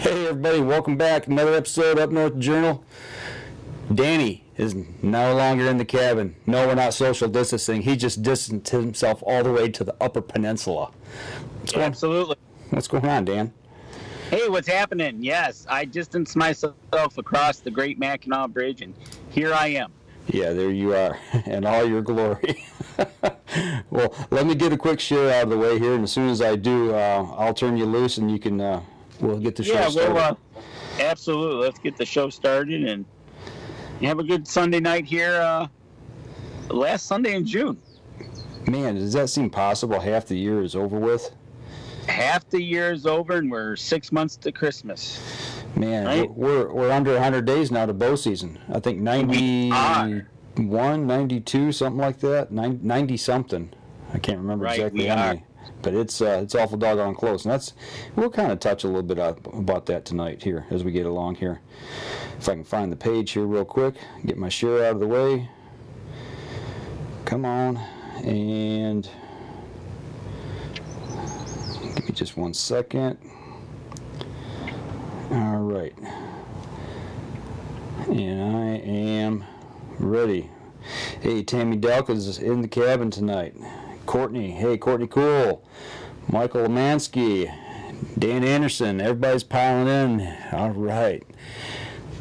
Hey everybody, welcome back. Another episode Up North Journal. Danny is no longer in the cabin. No, we're not social distancing. He just distanced himself all the way to the Upper Peninsula. Absolutely. What's going on, Dan? Hey, what's happening? Yes, I distanced myself across the Great Mackinac Bridge, and here I am. Yeah, there you are, in all your glory. Well, let me get a quick share out of the way here, and as soon as I do, I'll turn you loose, and you can, we'll get the show started. Absolutely. Let's get the show started, and have a good Sunday night here, last Sunday in June. Man, does that seem possible? Half the year is over with? Half the year is over, and we're 6 months to Christmas. Man, right? we're under 100 days now to bow season. I think 91, 92, something like that. 90 something. I can't remember exactly how many. But it's awful doggone close, and we'll kind of touch a little bit about that tonight here as we get along here. If I can find the page here real quick, get my share out of the way. Come on, and give me just 1 second. All right, and I am ready. Hey, Tammy Delk is in the cabin tonight. Courtney, hey, Courtney Cool. Michael Lemansky, Dan Anderson, everybody's piling in. All right.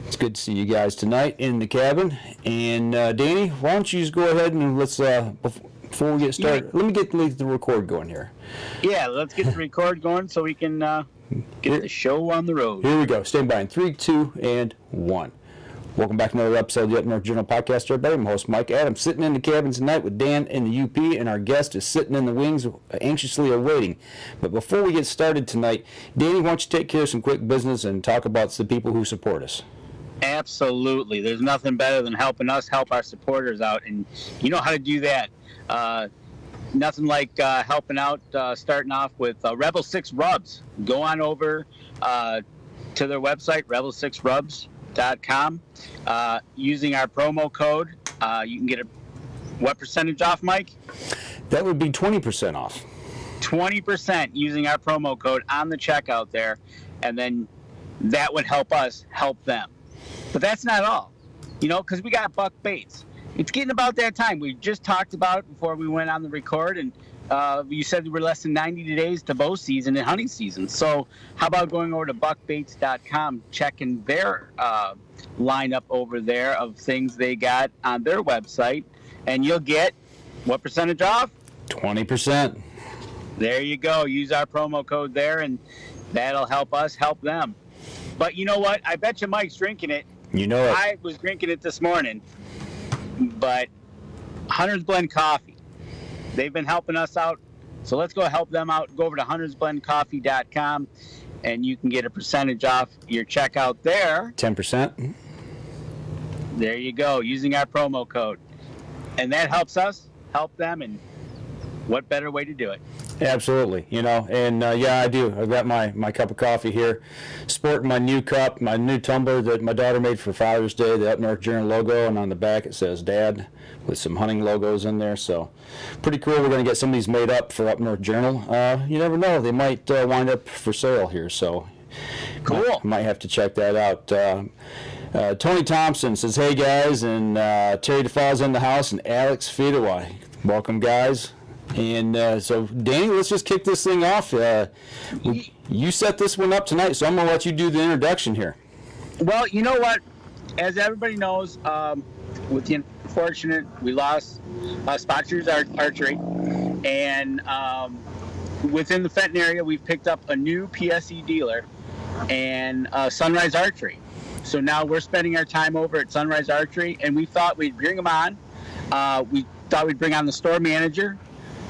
It's good to see you guys tonight in the cabin. And Danny, why don't you just go ahead and let's, before we get started, let me get the record going here. Yeah, let's get the record going so we can get the show on the road. Here we go. Stand by in 3, 2, and 1. Welcome back to another episode of the Up North Journal Podcast, everybody. I'm host Mike Adams, sitting in the cabin tonight with Dan in the UP, and our guest is sitting in the wings, anxiously awaiting. But before we get started tonight, Danny, why don't you take care of some quick business and talk about the people who support us? Absolutely. There's nothing better than helping us help our supporters out, and you know how to do that. Nothing like helping out, starting off with Rebel 6 Rubs. Go on over to their website, rebel6rubs.com. Using our promo code, you can get what percentage off, Mike? That would be 20% off. 20% using our promo code on the checkout there, and then that would help us help them. But that's not all, because we got buck baits. It's getting about that time. We just talked about it before we went on the record, and you said we're less than 90 days to bow season and hunting season. So how about going over to buckbaits.com, checking their lineup over there of things they got on their website, and you'll get what percentage off? 20%. There you go. Use our promo code there, and that'll help us help them. But you know what? I bet you Mike's drinking it. You know it. I was drinking it this morning, but Hunter's Blend Coffee. They've been helping us out, so let's go help them out. Go over to huntersblendcoffee.com, and you can get a percentage off your checkout there. 10%. There you go, using our promo code. And that helps us help them, and what better way to do it? Absolutely, and yeah, I do. I've got my cup of coffee here, sporting my new cup, my new tumbler that my daughter made for Father's Day, the Up North Journal logo, and on the back it says Dad with some hunting logos in there, so pretty cool. We're going to get some of these made up for Up North Journal. You never know, they might wind up for sale here, so cool. Might have to check that out. Tony Thompson says, hey guys, and Terry DeFal's in the house, and Alex Fedaway. Welcome, guys. And so, Danny, let's just kick this thing off. You set this one up tonight, so I'm going to let you do the introduction here. Well, you know what? As everybody knows, with the unfortunate, we lost Spotshooter's Archery. And within the Fenton area, we've picked up a new PSE dealer and SunRy Archery. So now we're spending our time over at SunRy Archery, and we thought we'd bring them on. We thought we'd bring on the store manager,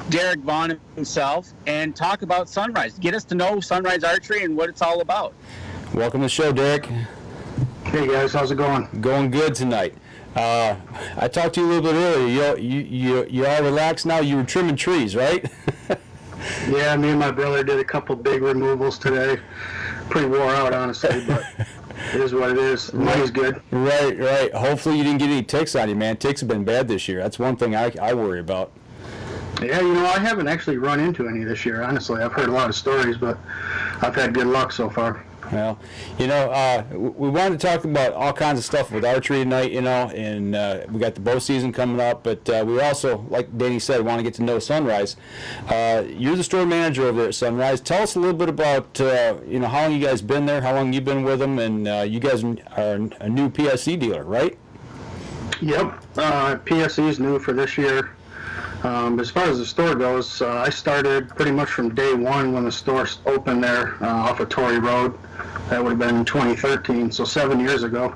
Derek Vaughn himself, and talk about SunRy. Get us to know SunRy Archery and what it's all about. Welcome to the show, Derek. Hey guys, how's it going? Going good tonight. I talked to you a little bit earlier. You all relaxed now? You were trimming trees, right? Yeah, me and my brother did a couple big removals today. Pretty wore out, honestly, but it is what it is. Money's good. Right. Hopefully you didn't get any ticks on you, man. Ticks have been bad this year. That's one thing I worry about. Yeah, I haven't actually run into any this year, honestly. I've heard a lot of stories, but I've had good luck so far. Well, we wanted to talk about all kinds of stuff with archery tonight, and we got the bow season coming up, but we also, like Danny said, want to get to know SunRy. You're the store manager over there at SunRy. Tell us a little bit about, how long you guys been there, how long you've been with them, and you guys are a new PSE dealer, right? Yep. PSE is new for this year. As far as the store goes, I started pretty much from day one when the store opened there off of Torrey Road. That would have been 2013, so 7 years ago.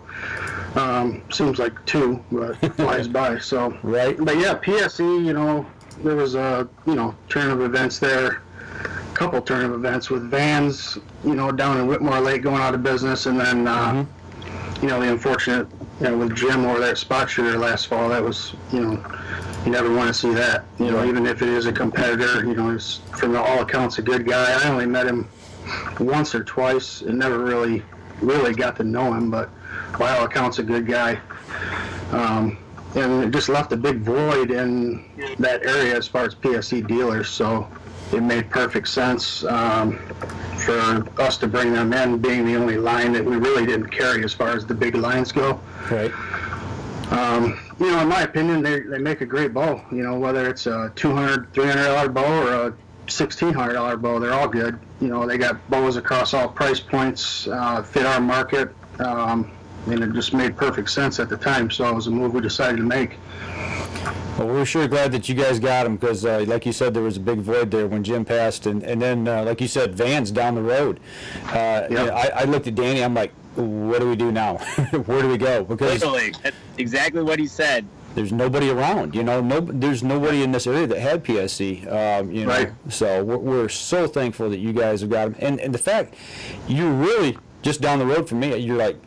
Seems like 2, but it flies by. So, right. But yeah, PSE, there was a turn of events there, a couple turn of events with vans, down in Whitmore Lake going out of business, and then the unfortunate, with Jim over there at Spot Shooter last fall. That was, you never want to see that. Even if it is a competitor, he's from all accounts a good guy. I only met him once or twice and never really got to know him, but by all accounts a good guy. And it just left a big void in that area as far as PSE dealers, so it made perfect sense for us to bring them in, being the only line that we really didn't carry as far as the big lines go. Right. In my opinion, they make a great bow. Whether it's a $200, $300 bow or a $1,600 bow, they're all good. They got bows across all price points, fit our market, and it just made perfect sense at the time. So it was a move we decided to make. Well, we're sure glad that you guys got them because, like you said, there was a big void there when Jim passed, and then, like you said, vans down the road. I looked at Danny. I'm like, what do we do now? Where do we go? Because literally, that's exactly what he said. There's nobody around, there's nobody in this area that had PSE, Right. So we're so thankful that you guys have got them. And the fact, you're really just down the road from me. You're like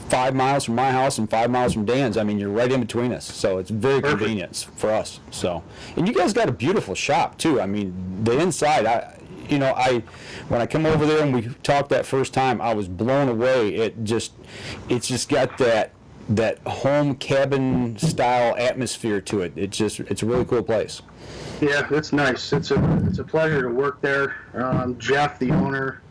5 miles from my house and 5 miles from Dan's. I mean, you're right in between us, so it's very convenient for us. So, and you guys got a beautiful shop too. I mean, the inside, when I come over there and we talked that first time, I was blown away. It's just got that home cabin style atmosphere to it. It's a really cool place. Yeah, it's nice. It's a pleasure to work there. Jeff, the owner,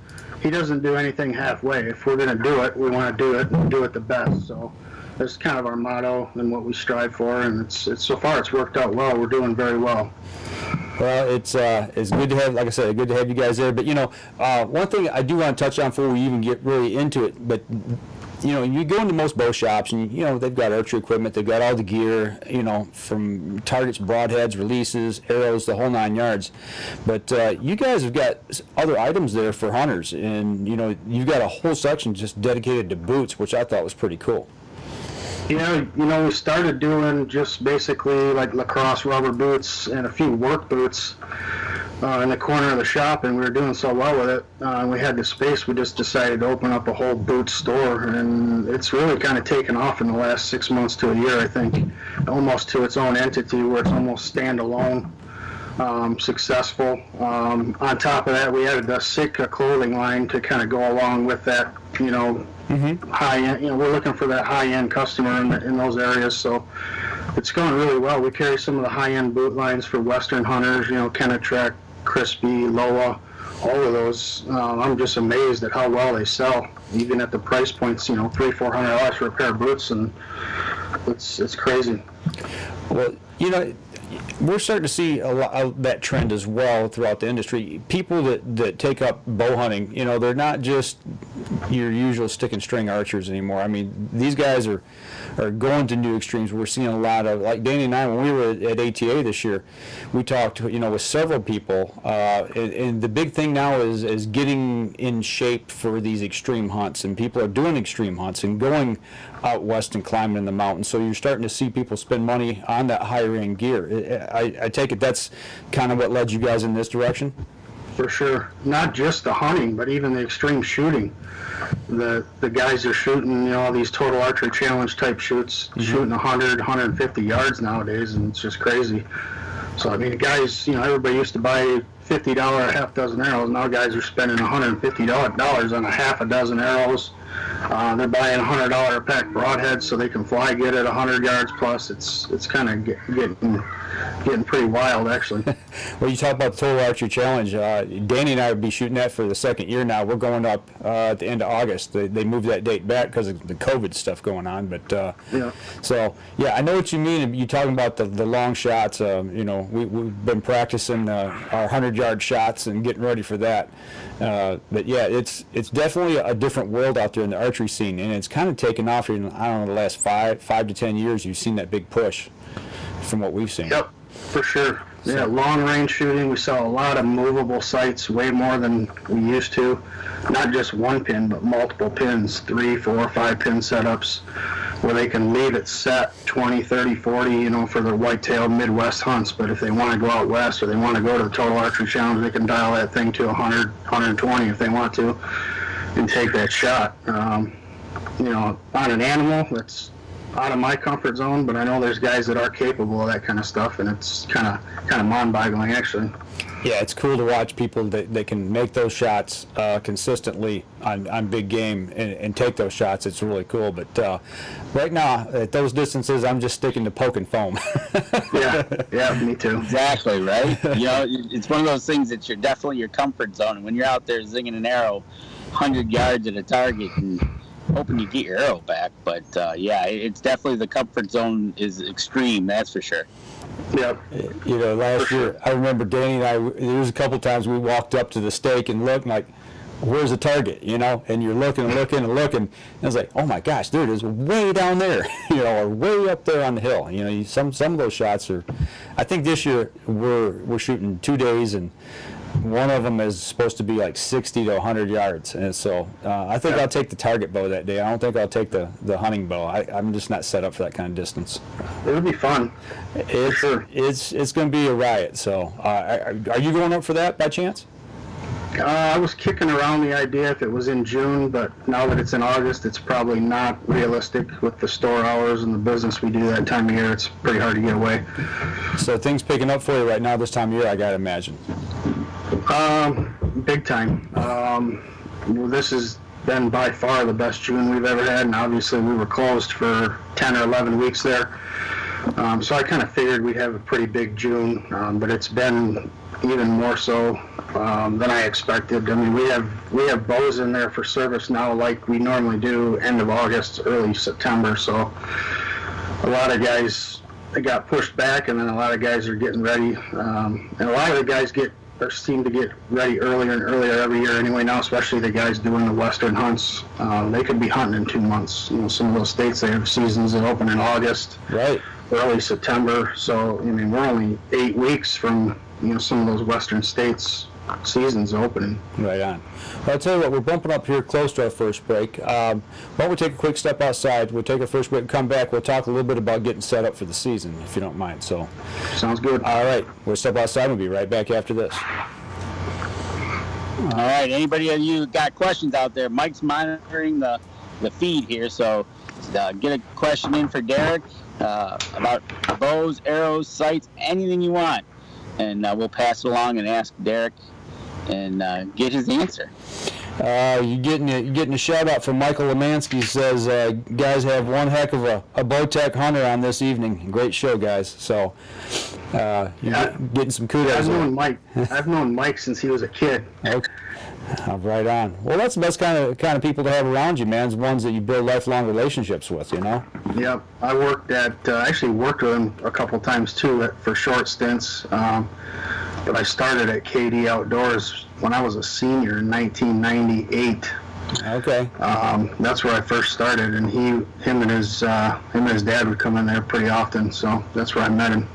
he doesn't do anything halfway. If we're going to do it, we want to do it and do it the best. So that's kind of our motto and what we strive for. And it's so far it's worked out well. We're doing very well. Well, it's good to have, like I said, good to have you guys there. But one thing I do want to touch on before we even get really into it, but you go into most bow shops and they've got archery equipment, they've got all the gear, from targets, broadheads, releases, arrows, the whole 9 yards. But you guys have got other items there for hunters, and you've got a whole section just dedicated to boots, which I thought was pretty cool. Yeah, we started doing just basically like lacrosse rubber boots and a few work boots in the corner of the shop, and we were doing so well with it. We had the space, we just decided to open up a whole boot store, and it's really kind of taken off in the last 6 months to a year, I think, almost to its own entity where it's almost standalone, successful. On top of that, we added the Sitka clothing line to kind of go along with that, high-end, we're looking for that high-end customer in those areas, so it's going really well. We carry some of the high-end boot lines for Western hunters, Kennetrek, Crispy, Loa, all of those. I'm just amazed at how well they sell, even at the price points, $300-400 for a pair of boots, and it's crazy. Well, we're starting to see a lot of that trend as well throughout the industry. People that take up bow hunting, they're not just your usual stick and string archers anymore. I mean, these guys are going to new extremes. We're seeing a lot of, like Danny and I, when we were at ATA this year, we talked, with several people, and the big thing now is getting in shape for these extreme hunts, and people are doing extreme hunts and going out west and climbing in the mountains. So you're starting to see people spend money on that higher end gear. I take it that's kind of what led you guys in this direction? For sure. Not just the hunting, but even the extreme shooting. The guys are shooting, all these total archery challenge type shoots, shooting 100, 150 yards nowadays, and it's just crazy. So, I mean, guys, everybody used to buy $50 a half dozen arrows. Now guys are spending $150 on a half a dozen arrows, They're buying $100 a pack broadheads so they can fly get at 100 yards plus. It's kind of getting pretty wild, actually. Well, you talk about the Total Archery Challenge. Danny and I will be shooting that for the second year now. We're going up at the end of August. They moved that date back because of the COVID stuff going on. But Yeah. So yeah, I know what you mean. You're talking about the long shots. We've been practicing our 100-yard shots and getting ready for that. But yeah, it's definitely a different world out there in the archery scene, and it's kind of taken off in, I don't know, the last five to 10 years. You've seen that big push from what we've seen. Yep, for sure. Yeah, long range shooting. We sell a lot of movable sights, way more than we used to. Not just one pin, but multiple pins, 3, 4, 5 pin setups, where they can leave it set 20, 30, 40, for their whitetail Midwest hunts. But if they want to go out west or they want to go to the Total Archery Challenge, they can dial that thing to 100, 120 if they want to, and take that shot. On an animal, that's out of my comfort zone, but I know there's guys that are capable of that kind of stuff, and it's kind of mind-boggling, actually. Yeah, it's cool to watch people that can make those shots consistently on big game and take those shots. It's really cool. But right now, at those distances, I'm just sticking to poke and foam. Yeah, me too. Exactly, right? It's one of those things that you're definitely your comfort zone. And when you're out there zinging an arrow 100 yards at a target and hoping you get your arrow back. But it's definitely the comfort zone is extreme, that's for sure. Yep. Last year, I remember Danny and I, there was a couple times we walked up to the stake and looked like, where's the target, and you're looking and looking and looking, and it's like, oh my gosh, there it is, way down there, or way up there on the hill. Some of those shots are, I think this year we're shooting 2 days, and one of them is supposed to be like 60 to 100 yards, and so I think I'll take the target bow that day. I don't think I'll take the hunting bow. I'm just not set up for that kind of distance. It would be fun. It's sure. It's going to be a riot. So are you going up for that by chance? I was kicking around the idea if it was in June, but now that it's in August, it's probably not realistic with the store hours and the business we do that time of year. It's pretty hard to get away. So things picking up for you right now this time of year, I got to imagine. Big time. This has been by far the best June we've ever had, and obviously we were closed for 10 or 11 weeks there. So I kind of figured we'd have a pretty big June, but it's been even more so than I expected. I mean, we have bows in there for service now like we normally do end of August, early September. So a lot of guys got pushed back, and then a lot of guys are getting ready. And a lot of the guys seem to get ready earlier and earlier every year anyway now, especially the guys doing the western hunts. They could be hunting in 2 months. Some of those states, they have seasons that open in August, right, early September. So, I mean, we're only 8 weeks from, some of those western states' seasons opening. Right on. Well, I'll tell you what, we're bumping up here close to our first break. Why don't we take a quick step outside? We'll take our first break and come back. We'll talk a little bit about getting set up for the season, if you don't mind. So, sounds good. All right. We'll step outside. We'll be right back after this. All right. Anybody of you got questions out there? Mike's monitoring the feed here, so get a question in for Derek about bows, arrows, sights, anything you want, and we'll pass it along and ask Derek and get his answer. You're getting a shout out from Michael Lemansky. Says, guys have one heck of a Bowtech hunter on this evening. Great show, guys. So you're getting some kudos. I've known Mike since he was a kid. Okay. Right on. Well, that's the best kind of people to have around you, man. Is ones that you build lifelong relationships with, Yep. I actually worked with him a couple times too for short stints. But I started at KD Outdoors when I was a senior in 1998. Okay. That's where I first started, and him and his dad would come in there pretty often. So that's where I met him.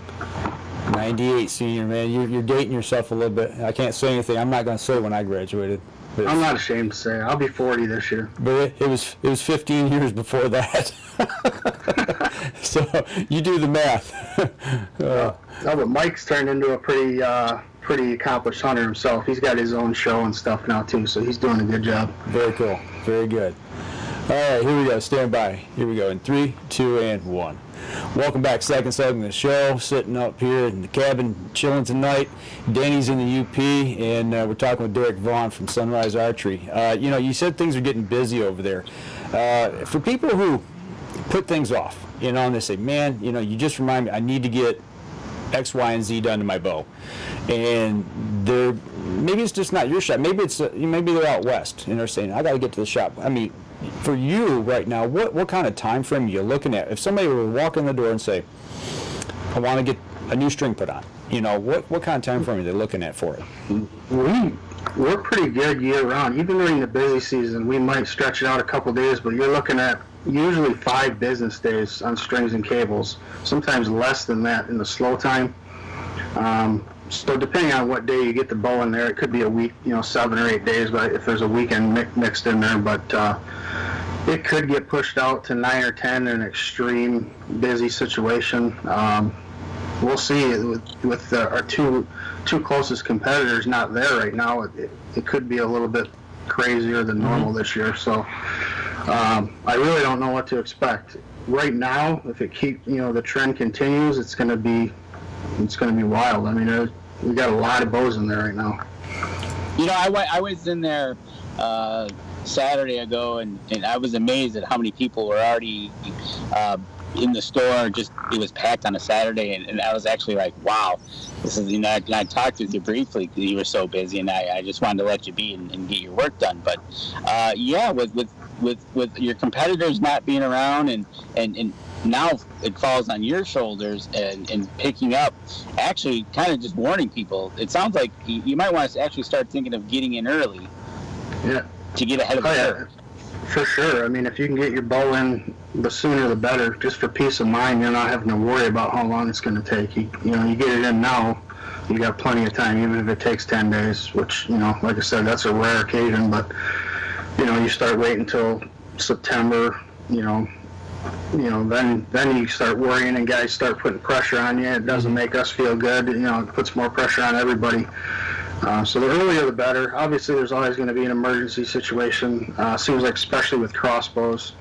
98 senior, man. You're dating yourself a little bit. I can't say anything. I'm not going to say when I graduated. I'm not ashamed to say. I'll be 40 this year. But it was 15 years before that. So you do the math. No, but Mike's turned into a pretty accomplished hunter himself. He's got his own show and stuff now too, so he's doing a good job. Very cool. Very good. All right, here we go. Stand by. Here we go in 3, 2, and 1. Welcome back. Second segment of the show. Sitting up here in the cabin, chilling tonight. Danny's in the UP, and we're talking with Derek Vaughn from SunRy Archery. You said things are getting busy over there. For people who put things off, and they say, man, you just remind me, I need to get X, Y, and Z done to my bow, and maybe it's just not your shop. Maybe they're out west, and they're saying, I got to get to the shop. I mean, for you right now, what kind of time frame are you looking at? If somebody were to walk in the door and say, I want to get a new string put on, what kind of time frame are they looking at for it? We're pretty good year round. Even during the busy season, we might stretch it out a couple days, but you're looking at usually 5 business days on strings and cables, sometimes less than that in the slow time. So depending on what day you get the bow in there, it could be a week, 7 or 8 days, but if there's a weekend mixed in there, but it could get pushed out to 9 or 10 in an extreme busy situation. We'll see. With our two closest competitors not there right now, it could be a little bit crazier than normal this year. So I really don't know what to expect. Right now, if the trend continues, it's going to be wild. I mean, we got a lot of bows in there right now. I was in there Saturday ago, and I was amazed at how many people were already in the store. It was packed on a Saturday, and I was actually like, wow, this is, and I talked with you briefly because you were so busy, and I just wanted to let you be and get your work done. But with your competitors not being around, and now it falls on your shoulders and picking up, actually kind of just warning people. It sounds like you might want to actually start thinking of getting in early. Yeah. To get ahead of the curve. For sure. I mean, if you can get your bow in, the sooner the better. Just for peace of mind, you're not having to worry about how long it's going to take. You get it in now, you got plenty of time, even if it takes 10 days, which, like I said, that's a rare occasion. But, you start waiting until September, then you start worrying and guys start putting pressure on you. It doesn't make us feel good. It puts more pressure on everybody. So the earlier the better. Obviously, there's always going to be an emergency situation. Seems like, especially with crossbows,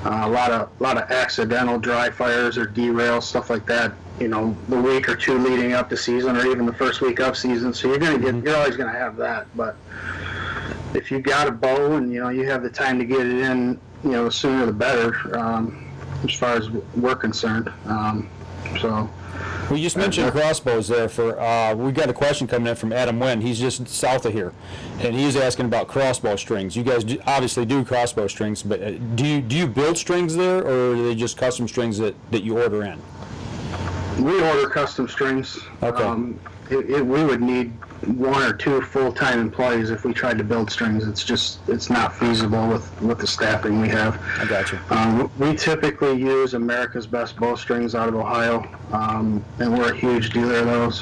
a lot of accidental dry fires or derails, stuff like that. The week or two leading up to season, or even the first week of season. So you're always going to have that. But if you got a bow and you have the time to get it in, the sooner the better. As far as we're concerned. We just mentioned crossbows there. We got a question coming in from Adam Wynn. He's just south of here, and he's asking about crossbow strings. You guys obviously do crossbow strings, but do you build strings there, or are they just custom strings that you order in? We order custom strings. Okay. We would need 1 or 2 full-time employees if we tried to build strings. It's not feasible with the staffing we have. I got you. We typically use America's Best Bowstrings out of Ohio, and we're a huge dealer of those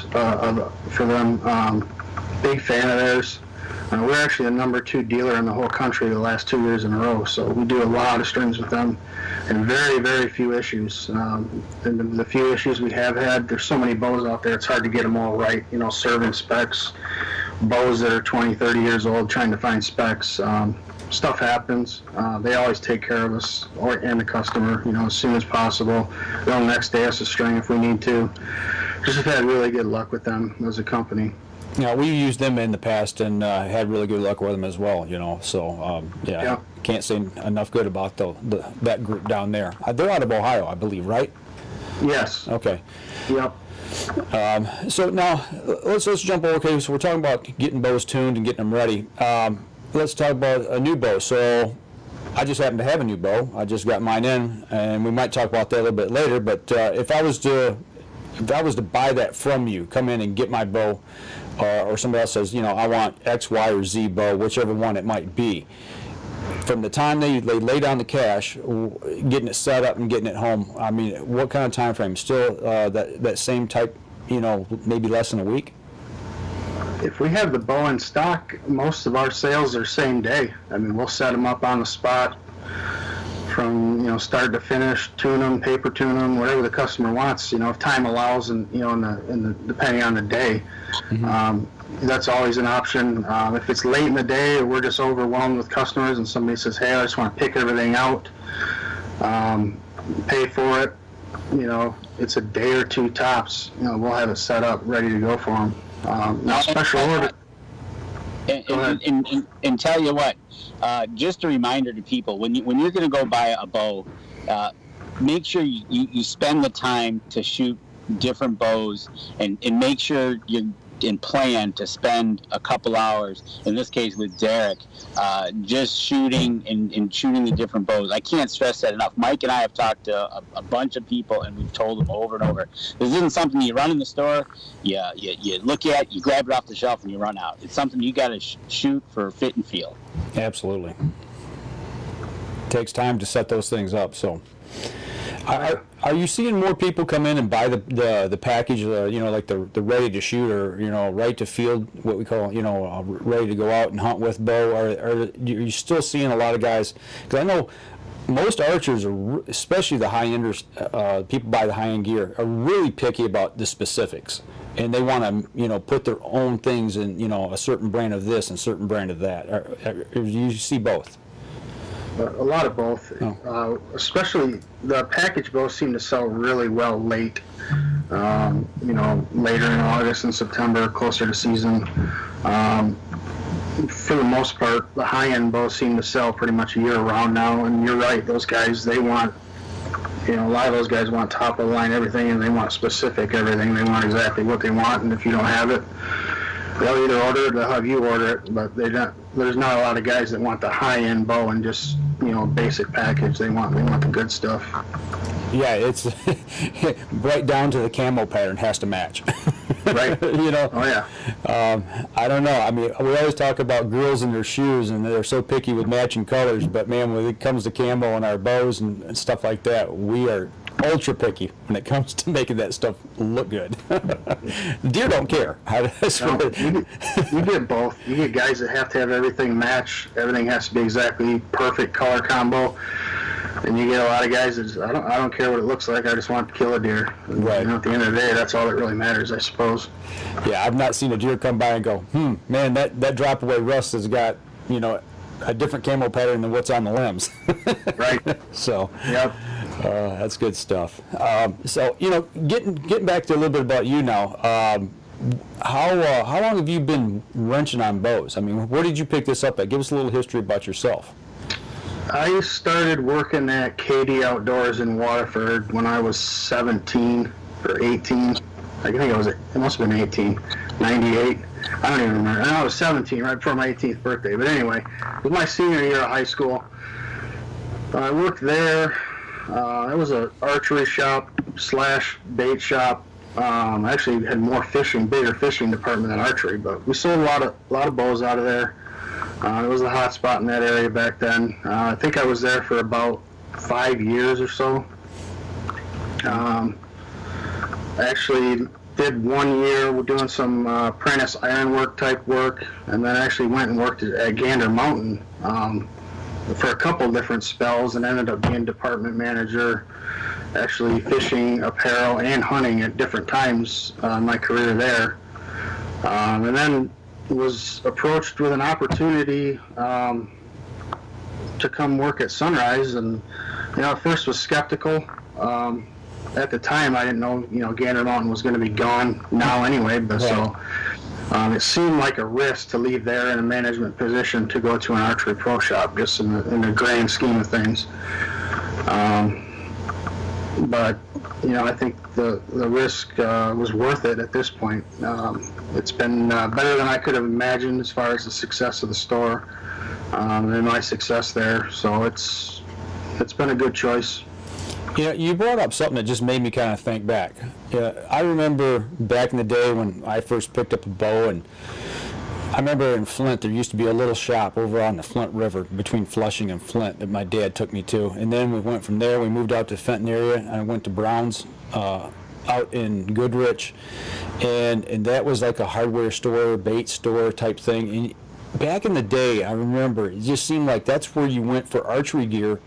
for them. Big fan of theirs. We're actually the number 2 dealer in the whole country the last 2 years in a row, so we do a lot of strings with them, and very, very few issues. And the few issues we have had, there's so many bows out there, it's hard to get them all right. Serving specs, bows that are 20, 30 years old, trying to find specs. Stuff happens. They always take care of us and the customer, as soon as possible. They'll next day us a string if we need to. Just have had really good luck with them as a company. Yeah, we used them in the past and had really good luck with them as well, So, yeah, can't say enough good about that group down there. They're out of Ohio, I believe, right? Yes. Okay. Yep. So now let's jump over. Okay, so we're talking about getting bows tuned and getting them ready. Let's talk about a new bow. So I just happen to have a new bow. I just got mine in, and we might talk about that a little bit later. But if I was to buy that from you, come in and get my bow, or somebody else says, I want X, Y, or Z bow, whichever one it might be. From the time they lay down the cash, getting it set up and getting it home, I mean, what kind of time frame? Still that same type, maybe less than a week? If we have the bow in stock, most of our sales are same day. I mean, we'll set them up on the spot from start to finish, tune them, paper tune them, whatever the customer wants. If time allows, and depending on the day. that's always an option. If it's late in the day or we're just overwhelmed with customers and somebody says, hey, I just want to pick everything out, pay for it, it's a day or two tops, we'll have it set up ready to go for them. Now special order. And tell you what, just a reminder to people, when you're going to go buy a bow, make sure you spend the time to shoot different bows and make sure you plan to spend a couple hours, in this case with Derek, just shooting and shooting the different bows. I can't stress that enough. Mike and I have talked to a bunch of people, and we've told them over and over, this isn't something you run in the store, you look at, you grab it off the shelf, and you run out. It's something you got to shoot for fit and feel. Absolutely. Takes time to set those things up, so... Are you seeing more people come in and buy the package, like the ready to shoot or right to field, what we call ready to go out and hunt with bow? Or are you still seeing a lot of guys? Because I know most archers, especially the high enders, people buy the high end gear, are really picky about the specifics, and they want to put their own things in a certain brand of this and a certain brand of that. Or you see both? A lot of both. Especially the package bows seem to sell really well late. Later in August and September, closer to season. For the most part, the high-end bows seem to sell pretty much year-round now. And you're right; those guys, they want, a lot of those guys want top-of-the-line everything, and they want specific everything. They want exactly what they want, and if you don't have it, they'll either order it or they'll have you order it, but there's not a lot of guys that want the high-end bow and just, basic package. They want the good stuff. Yeah, it's right down to the camo pattern has to match. Right. Oh, yeah. I don't know. I mean, we always talk about girls and their shoes, and they're so picky with matching colors, but man, when it comes to camo and our bows and stuff like that, we are ultra picky when it comes to making that stuff look good. Deer don't care. You get both. You get guys that have to have everything match. Everything has to be exactly perfect color combo. And you get a lot of guys that just, I don't care what it looks like. I just want to kill a deer. Right. At the end of the day, that's all that really matters, I suppose. Yeah, I've not seen a deer come by and go, man, that drop away rust has got, a different camo pattern than what's on the limbs. Right. So. Yep. That's good stuff. So, getting back to a little bit about you now, how long have you been wrenching on bows? I mean, where did you pick this up at? Give us a little history about yourself. I started working at KD Outdoors in Waterford when I was 17 or 18. I think it must have been 18, 98. I don't even remember. I was 17 right before my 18th birthday. But anyway, it was my senior year of high school. I worked there. It was an archery shop / bait shop. Actually had bigger fishing department than archery, but we sold a lot of bows out of there. It was a hot spot in that area back then. I think I was there for about 5 years or so. Actually did 1 year doing some apprentice ironwork type work, and then actually went and worked at Gander Mountain for a couple different spells, and ended up being department manager, actually fishing, apparel, and hunting at different times in my career there. And then was approached with an opportunity to come work at SunRy, and at first was skeptical. At the time, I didn't know Gander Mountain was going to be gone now anyway, but so it seemed like a risk to leave there in a management position to go to an archery pro shop, just in the grand scheme of things. But I think the risk was worth it at this point. It's been better than I could have imagined as far as the success of the store and my success there. So it's been a good choice. You brought up something that just made me kind of think back. I remember back in the day when I first picked up a bow, and I remember in Flint there used to be a little shop over on the Flint River between Flushing and Flint that my dad took me to, and then we went from there. We moved out to Fenton area, and I went to Brown's out in Goodrich, and that was like a hardware store, bait store type thing. And back in the day, I remember it just seemed like that's where you went for archery gear.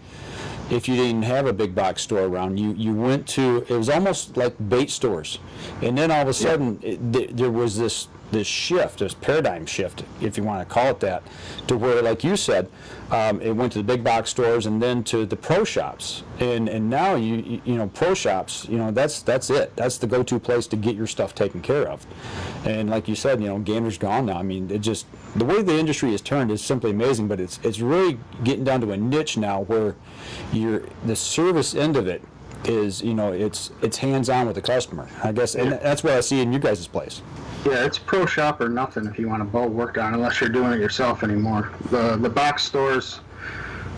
If you didn't have a big box store around, you went to, it was almost like bait stores. And then all of a sudden, there was this shift, this paradigm shift, if you want to call it that, to where, like you said, it went to the big box stores and then to the pro shops, and now you know, pro shops, you know, that's it. That's the go-to place to get your stuff taken care of. And like you said, you know, gamers gone now. I mean, it just, the way the industry has turned is simply amazing. But it's really getting down to a niche now where the service end of it is, you know, it's hands-on with the customer, I guess, and that's what I see in you guys' place. Yeah, it's pro shop or nothing if you want a bow worked on, unless you're doing it yourself anymore. The box stores,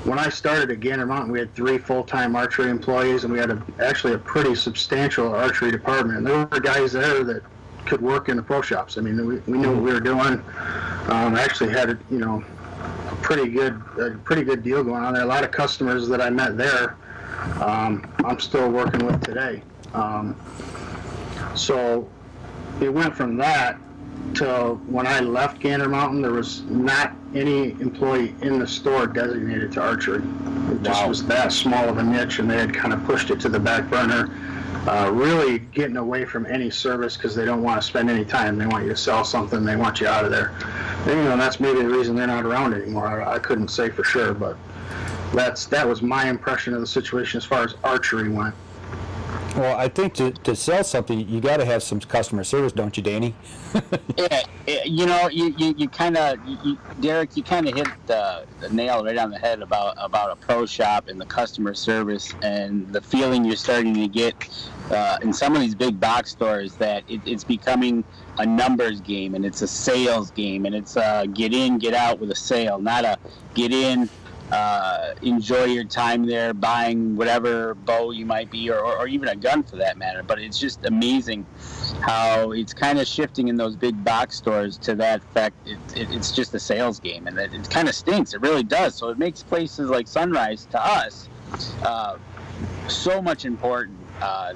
when I started at Gander Mountain, we had 3 full-time archery employees, and we had actually a pretty substantial archery department. And there were guys there that could work in the pro shops. I mean, we knew what we were doing. I actually had, you know, a pretty good deal going on there. A lot of customers that I met there, I'm still working with today. So it went from that to when I left Gander Mountain, there was not any employee in the store designated to archery. It just was that small of a niche, and they had kind of pushed it to the back burner, really getting away from any service because they don't want to spend any time. They want you to sell something. They want you out of there. And, you know, that's maybe the reason they're not around anymore. I couldn't say for sure, but that was my impression of the situation as far as archery went. Well, I think to sell something, you got to have some customer service, don't you, Danny? Yeah, you know, you kind of, Derek, you kind of hit the nail right on the head about a pro shop and the customer service and the feeling you're starting to get in some of these big box stores that it's becoming a numbers game, and it's a sales game, and it's a get in, get out with a sale, not a get in, enjoy your time there buying whatever bow you might be, or even a gun for that matter. But it's just amazing how it's kind of shifting in those big box stores to that fact. It's just a sales game, and it kind of stinks. It really does. So it makes places like SunRy to us so much important.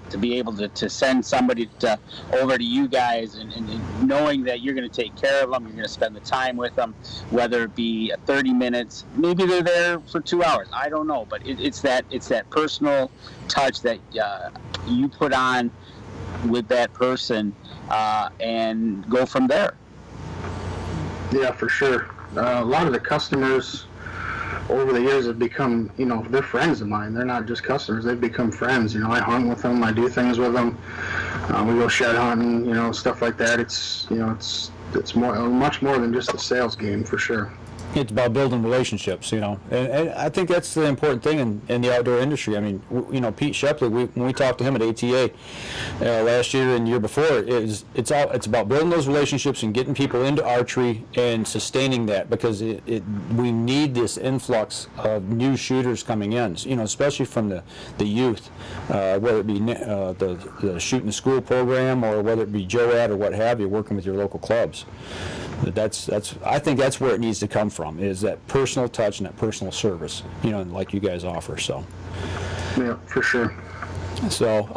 To be able to send somebody over to you guys and knowing that you're going to take care of them, you're going to spend the time with them, whether it be 30 minutes, maybe they're there for 2 hours, I don't know, but it's that personal touch that you put on with that person and go from there. Yeah, for sure. A lot of the customers over the years have become, you know, they're friends of mine. They're not just customers. They've become friends. You know, I hunt with them. I do things with them. We go shed hunting, you know, stuff like that. It's, you know, it's much more than just a sales game, for sure. It's about building relationships, you know, and I think that's the important thing in the outdoor industry. I mean, you know, Pete Shepley, when we talked to him at ATA last year and the year before, it's about building those relationships and getting people into archery and sustaining that, because we need this influx of new shooters coming in, you know, especially from the youth, whether it be the shooting the school program or whether it be JOAD or what have you, working with your local clubs. I think that's where it needs to come from, is that personal touch and that personal service, you know, like you guys offer. So yeah, for sure. So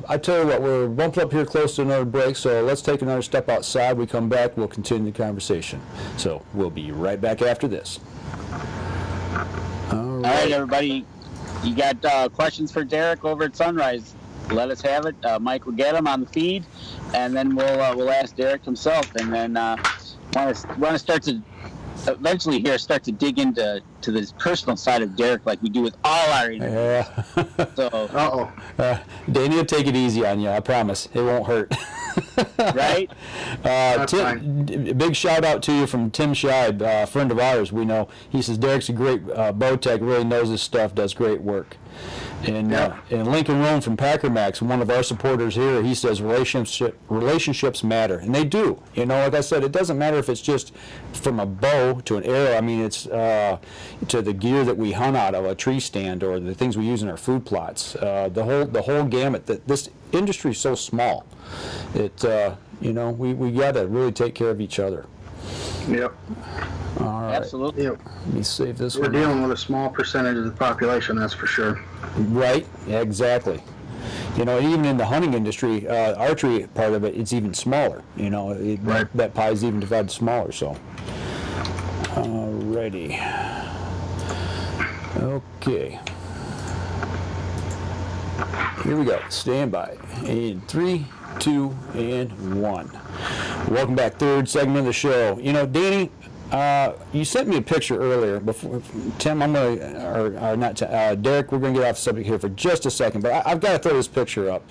I tell you what, we're bumped up here close to another break, so let's take another step outside. We come back, we'll continue the conversation. So we'll be right back after this. All right, everybody, you got questions for Derek over at SunRy? Let us have it. Mike will get them on the feed, and then we'll ask Derek himself, and then want to start to eventually start to dig into this personal side of Derek, like we do with all our interviews. Yeah. So, Danny will take it easy on you. I promise. It won't hurt. Right? Tim, big shout out to you from Tim Scheib, a friend of ours. We know. He says Derek's a great bow tech, really knows his stuff, does great work. And Lincoln Roan from Packer Max, one of our supporters here, he says relationships matter, and they do. You know, like I said, it doesn't matter if it's just from a bow to an arrow. I mean, it's to the gear that we hunt out of, a tree stand, or the things we use in our food plots. The whole gamut. That this industry is so small. You know, we got to really take care of each other. Yep. All right. Absolutely. Yep. Let me save this We're one. dealing with a small percentage of the population, that's for sure. Right. Yeah, exactly. You know, even in the hunting industry, archery part of it, it's even smaller. You know, Right. that pie is even divided smaller. So, alrighty. Okay. Here we go. Stand by. In 3, 2, and 1. Welcome back, third segment of the show. You know, Danny, you sent me a picture earlier. Before Tim, I'm gonna, or not, Derek, we're gonna get off the subject here for just a second, but I've got to throw this picture up.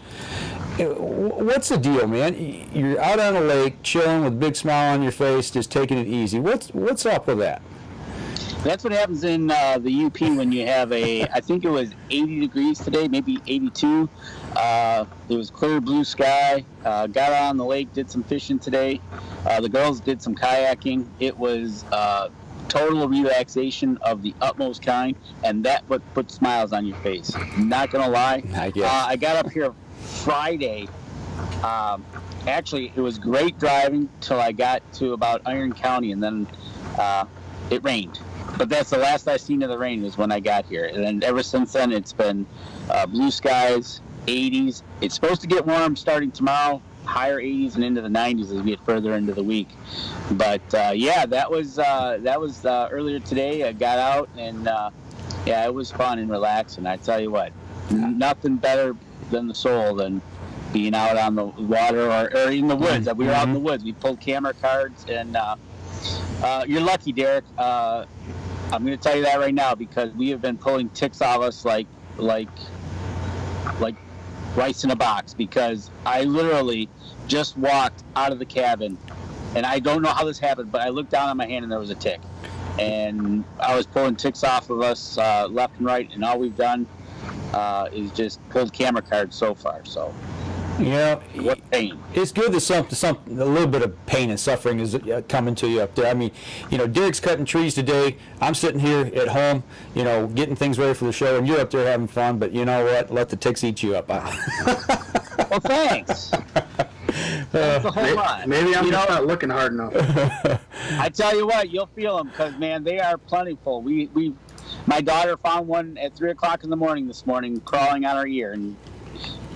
What's the deal, man? You're out on a lake, chilling with a big smile on your face, just taking it easy. What's up with that? That's what happens in the UP when you have I think it was 80 degrees today, maybe 82. It was clear blue sky. Got out on the lake, did some fishing today. The girls did some kayaking. It was total relaxation of the utmost kind, and that what put smiles on your face. Not going to lie. I guess. I got up here Friday. Actually, it was great driving till I got to about Iron County, and then it rained. But that's the last I seen of the rain was when I got here. And then ever since then, it's been blue skies, 80s. It's supposed to get warm starting tomorrow, higher 80s and into the 90s as we get further into the week. But, yeah, that was earlier today. I got out, and, yeah, it was fun and relaxing. I tell you what, nothing better than the soul than being out on the water or in the woods. We were out in the woods. We pulled camera cards, and you're lucky, Derek. I'm going to tell you that right now because we have been pulling ticks off us like rice in a box because I literally just walked out of the cabin, and I don't know how this happened, but I looked down on my hand and there was a tick. And I was pulling ticks off of us left and right, and all we've done is just pulled camera cards so far. So. Yeah, what pain. It's good that a little bit of pain and suffering is coming to you up there. I mean, you know, Derek's cutting trees today. I'm sitting here at home, you know, getting things ready for the show, and you're up there having fun. But you know what? Let the ticks eat you up. Well, thanks. That's a whole lot. Maybe I'm just not looking hard enough. I tell you what, you'll feel them because, man, they are plentiful. My daughter found one at 3 o'clock in the morning this morning crawling on her ear, and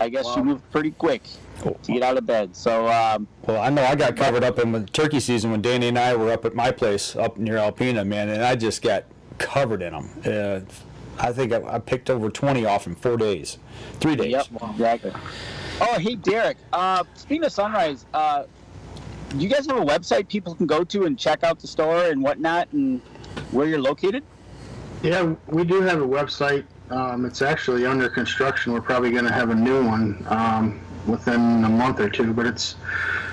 I guess she moved pretty quick to get out of bed. So, well, I know I got covered up in the turkey season when Danny and I were up at my place up near Alpena, man, and I just got covered in them. I think I picked over 20 off in 4 days, 3 days. Yep, exactly. Oh, hey, Derek. Speaking of Sunrise, do you guys have a website people can go to and check out the store and whatnot and where you're located? Yeah, we do have a website. It's actually under construction. We're probably going to have a new one within a month or two, but it's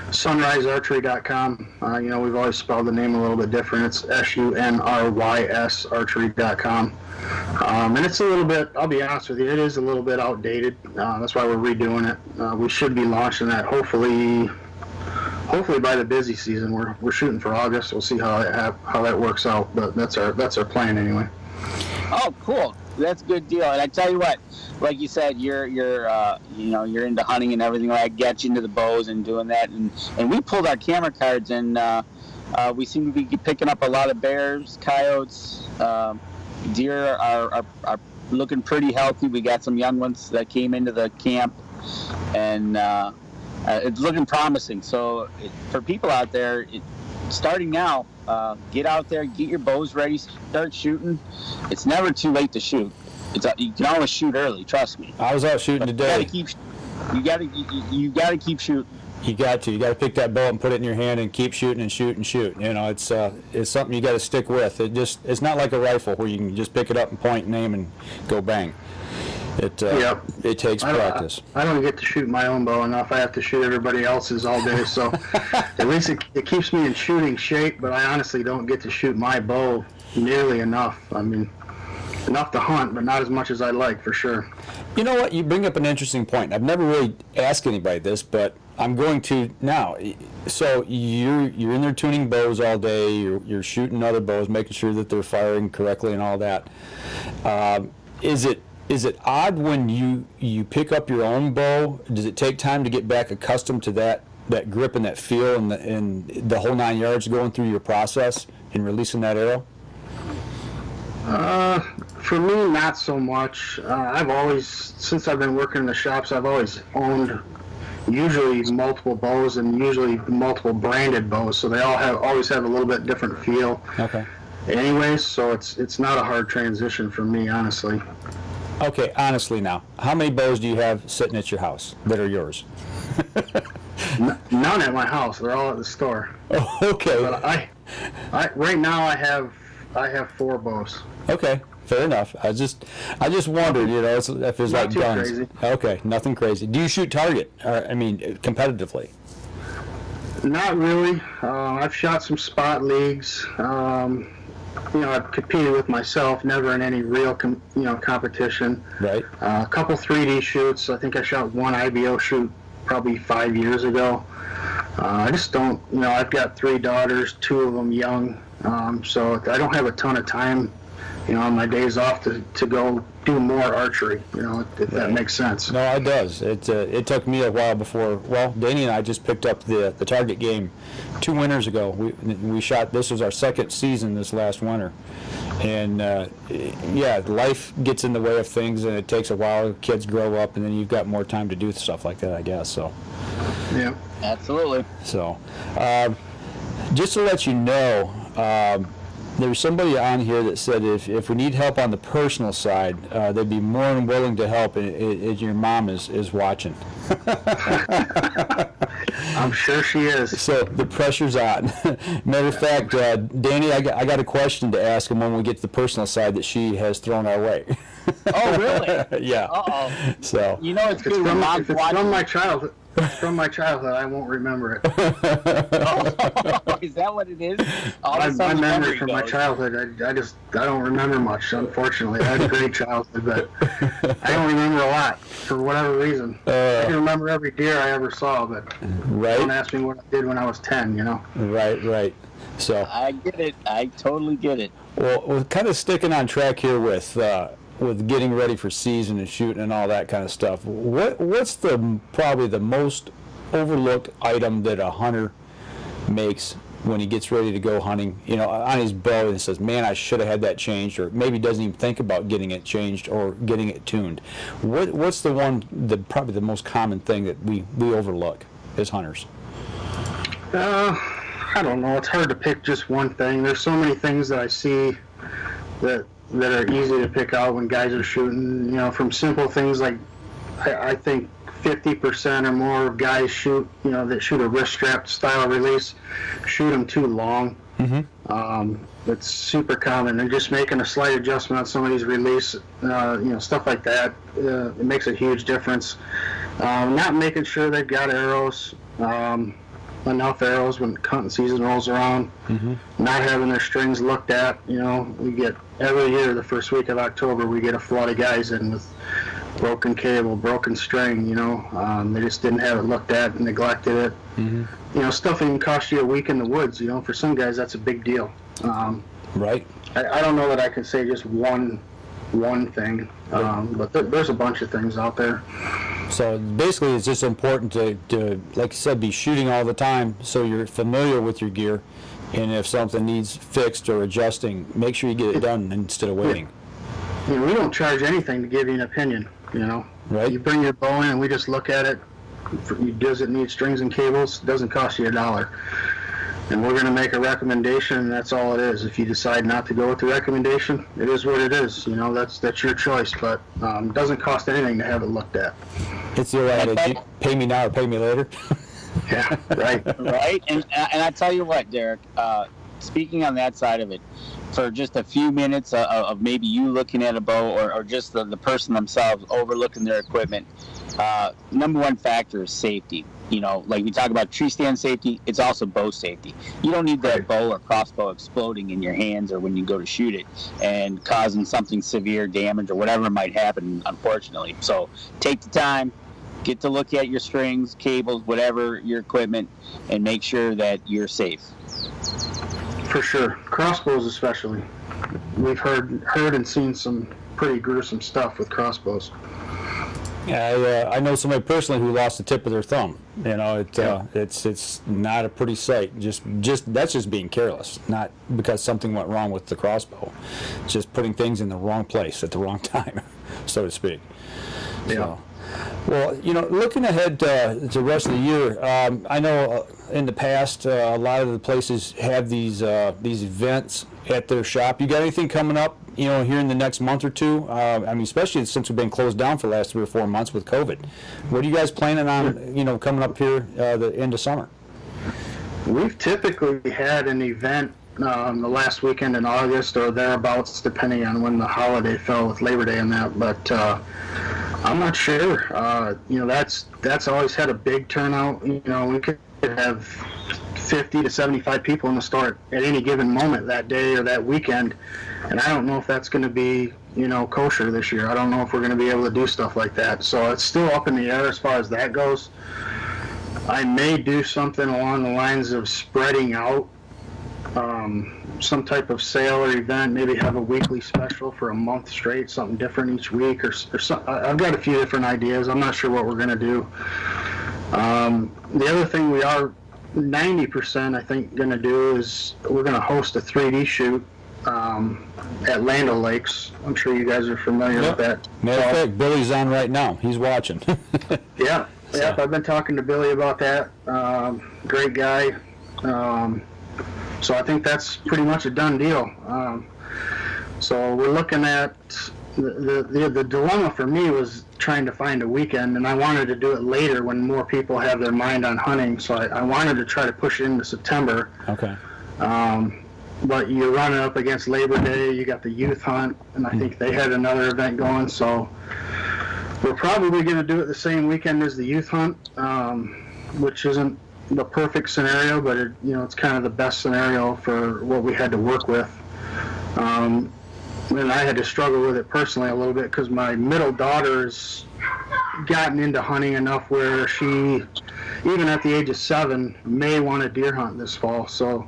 sunrisearchery.com. You know, we've always spelled the name a little bit different. It's SUNRYS archery.com. And it's a little bit, I'll be honest with you, it is a little bit outdated. That's why we're redoing it. We should be launching that hopefully by the busy season. We're shooting for August. We'll see how that works out, but that's our plan anyway. Oh, cool. That's a good deal. And I tell you what, like you said, you're into hunting and everything. I get you into the bows and doing that. And we pulled our camera cards, and we seem to be picking up a lot of bears, coyotes. Deer are looking pretty healthy. We got some young ones that came into the camp, and it's looking promising. So for people out there, starting now, get out there, get your bows ready, start shooting. It's never too late to shoot. You can always shoot early, trust me. I was out shooting today. You gotta keep shooting. You got to pick that bow up and put it in your hand and keep shooting and shoot and shoot. You know, it's something you got to stick with. It's not like a rifle where you can just pick it up and point and aim and go bang. It takes practice. I don't get to shoot my own bow enough. I have to shoot everybody else's all day, so at least it keeps me in shooting shape, but I honestly don't get to shoot my bow nearly enough. I mean, enough to hunt, but not as much as I'd like, for sure. You know what? You bring up an interesting point. I've never really asked anybody this, but I'm going to now. So you're in there tuning bows all day. You're shooting other bows, making sure that they're firing correctly and all that. Is it odd when you pick up your own bow? Does it take time to get back accustomed to that grip and that feel and the whole 9 yards going through your process in releasing that arrow? For me, not so much. I've always, since I've been working in the shops, I've always owned usually multiple bows and usually multiple branded bows, so they always have a little bit different feel. Okay. Anyways, so it's not a hard transition for me, honestly. Okay, honestly now, how many bows do you have sitting at your house that are yours? None at my house. They're all at the store. Oh, okay. But I right now I have 4 bows. Okay, fair enough. I just wondered, if it's like too guns. crazy. Okay, nothing crazy. Do you shoot target? Competitively? Not really. I've shot some spot leagues. I've competed with myself, never in any real competition. Right. A couple 3D shoots. I think I shot one IBO shoot probably 5 years ago. I just don't. I've got 3 daughters, 2 of them young. So I don't have a ton of time, on my days off to go do more archery, if that makes sense. No, it does. It took me a while before. Well, Danny and I just picked up the target game 2 winters ago. We shot. This was our 2nd season this last winter, and life gets in the way of things, and it takes a while. Kids grow up, and then you've got more time to do stuff like that, I guess. So. Yeah. Absolutely. So, just to let you know. There's somebody on here that said if we need help on the personal side, they'd be more than willing to help if your mom is watching. I'm sure she is. So the pressure's on. Matter of fact, Danny, I got a question to ask him when we get to the personal side that she has thrown our way. Oh, really? Yeah. Uh-oh. So. It's good when mom's If it's watching. from my childhood. From my childhood, I won't remember it. Oh, is that what it is? My memory from my childhood, I don't remember much, unfortunately. I had a great childhood, but I don't remember a lot for whatever reason. I can remember every deer I ever saw, but don't ask me what I did when I was 10, Right. So. I get it. I totally get it. Well, we're kind of sticking on track here with getting ready for season and shooting and all that kind of stuff. What's probably the most overlooked item that a hunter makes when he gets ready to go hunting, on his bow and says, man, I should have had that changed, or maybe doesn't even think about getting it changed or getting it tuned? What's probably the most common thing that we overlook as hunters? I don't know. It's hard to pick just one thing. There's so many things that I see that are easy to pick out when guys are shooting, from simple things like I think 50% or more of guys shoot, that shoot a wrist strap style release, shoot them too long. Mm-hmm. It's super common. And just making a slight adjustment on somebody's release, stuff like that, it makes a huge difference. Not making sure they've got arrows, enough arrows when hunting season rolls around. Mm-hmm. Not having their strings looked at. We get every year the first week of October we get a flood of guys in with broken cable, broken string. They just didn't have it looked at and neglected it. Mm-hmm. Stuff that can cost you a week in the woods. For some guys that's a big deal. Right. I don't know that I can say just one thing, but there's a bunch of things out there. So basically it's just important to, like you said, be shooting all the time so you're familiar with your gear, and if something needs fixed or adjusting, make sure you get it done instead of waiting. We don't charge anything to give you an opinion, Right. You bring your bow in and we just look at it. Does it need strings and cables? It doesn't cost you $1. And we're going to make a recommendation, and that's all it is. If you decide not to go with the recommendation, it is what it is. That's your choice, but it doesn't cost anything to have it looked at. It's the adage, pay me now or pay me later. Yeah, right. Right, and I tell you what, Derek, speaking on that side of it, for just a few minutes of maybe you looking at a bow or just the person themselves overlooking their equipment, number one factor is safety. Like we talk about tree stand safety, it's also bow safety. You don't need that bow or crossbow exploding in your hands or when you go to shoot it and causing something severe damage or whatever might happen, unfortunately. So take the time, get to look at your strings, cables, whatever your equipment, and make sure that you're safe. For sure. Crossbows especially. We've heard and seen some pretty gruesome stuff with crossbows. I know somebody personally who lost the tip of their thumb. It's not a pretty sight. Just that's just being careless, not because something went wrong with the crossbow. It's just putting things in the wrong place at the wrong time, so to speak. Yeah. So, well, looking ahead to the rest of the year, I know in the past a lot of the places have these events at their shop. You got anything coming up, you know, here in the next month or two? I mean, especially since we've been closed down for the last 3 or 4 months with COVID. What are you guys planning on, you know, coming up here the end of summer? We've typically had an event the last weekend in August or thereabouts, depending on when the holiday fell with Labor Day and that. But I'm not sure. You know, that's always had a big turnout. You know, we could have 50 to 75 people in the store at any given moment that day or that weekend, and I don't know if that's going to be, you know, kosher this year. I don't know if we're going to be able to do stuff like that. So it's still up in the air as far as that goes. I may do something along the lines of spreading out some type of sale or event, maybe have a weekly special for a month straight, something different each week, or I've got a few different ideas. I'm not sure what we're going to do. The other thing we are 90%, I think, going to do is we're going to host a 3D shoot at Land O'Lakes. I'm sure you guys are familiar with that. Matter of fact, Billy's on right now. He's watching. Yeah. Yep, I've been talking to Billy about that. Great guy. So I think that's pretty much a done deal. So we're looking at the dilemma for me was trying to find a weekend, and I wanted to do it later when more people have their mind on hunting. So I wanted to try to push it into September. Okay. But you're running up against Labor Day. You got the youth hunt, and I think they had another event going. So we're probably going to do it the same weekend as the youth hunt, which isn't the perfect scenario, but it, you know, it's kind of the best scenario for what we had to work with. And I had to struggle with it personally a little bit because my middle daughter's gotten into hunting enough where she, even at the age of 7, may want to deer hunt this fall. So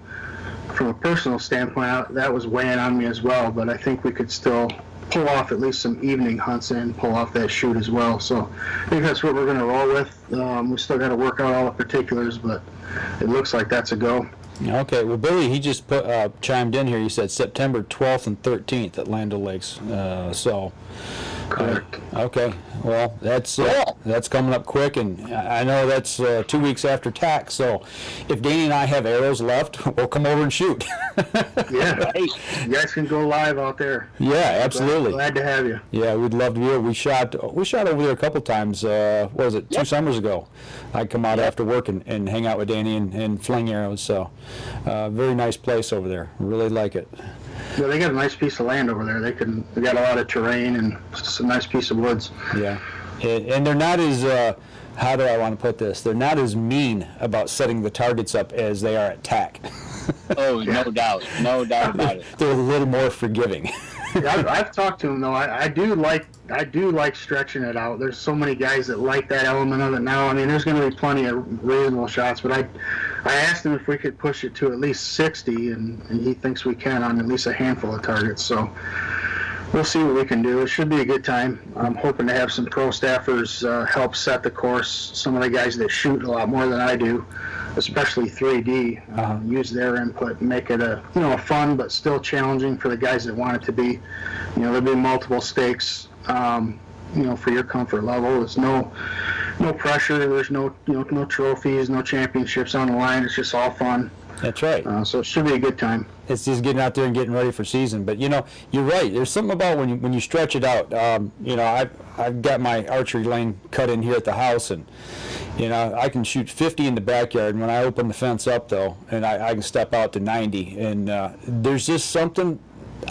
from a personal standpoint, that was weighing on me as well, but I think we could still pull off at least some evening hunts and pull off that shoot as well. So I think that's what we're going to roll with. We still got to work out all the particulars, but it looks like that's a go. Okay, well, Billy, he just chimed in here. He said September 12th and 13th at Land O'Lakes. Correct. Okay, well, that's coming up quick, and I know that's 2 weeks after tax. So, if Danny and I have arrows left, we'll come over and shoot. Yeah, you guys can go live out there. Yeah, absolutely. Glad to have you. Yeah, we'd love to do it. We shot over there a couple times. What was it? 2 summers ago. I'd come out after work and hang out with Danny and fling arrows. So, very nice place over there. Really like it. Yeah, they got a nice piece of land over there. They got a lot of terrain and it's a nice piece of woods. Yeah, and they're not as how do I want to put this? They're not as mean about setting the targets up as they are at TAC. Oh, no doubt about it. They're a little more forgiving. I've talked to them though. I do like stretching it out. There's so many guys that like that element of it now. I mean, there's going to be plenty of reasonable shots, but I asked him if we could push it to at least 60, and he thinks we can on at least a handful of targets. So we'll see what we can do. It should be a good time. I'm hoping to have some pro staffers help set the course. Some of the guys that shoot a lot more than I do, especially 3D, use their input and make it a fun but still challenging for the guys that want it to be. There'll be multiple stakes, for your comfort level. There's no pressure. There's no trophies, no championships on the line. It's just all fun. That's right. So it should be a good time. It's just getting out there and getting ready for season. But you're right. There's something about when you stretch it out. I've got my archery lane cut in here at the house, and I can shoot 50 in the backyard. And when I open the fence up though, and I can step out to 90, and there's just something,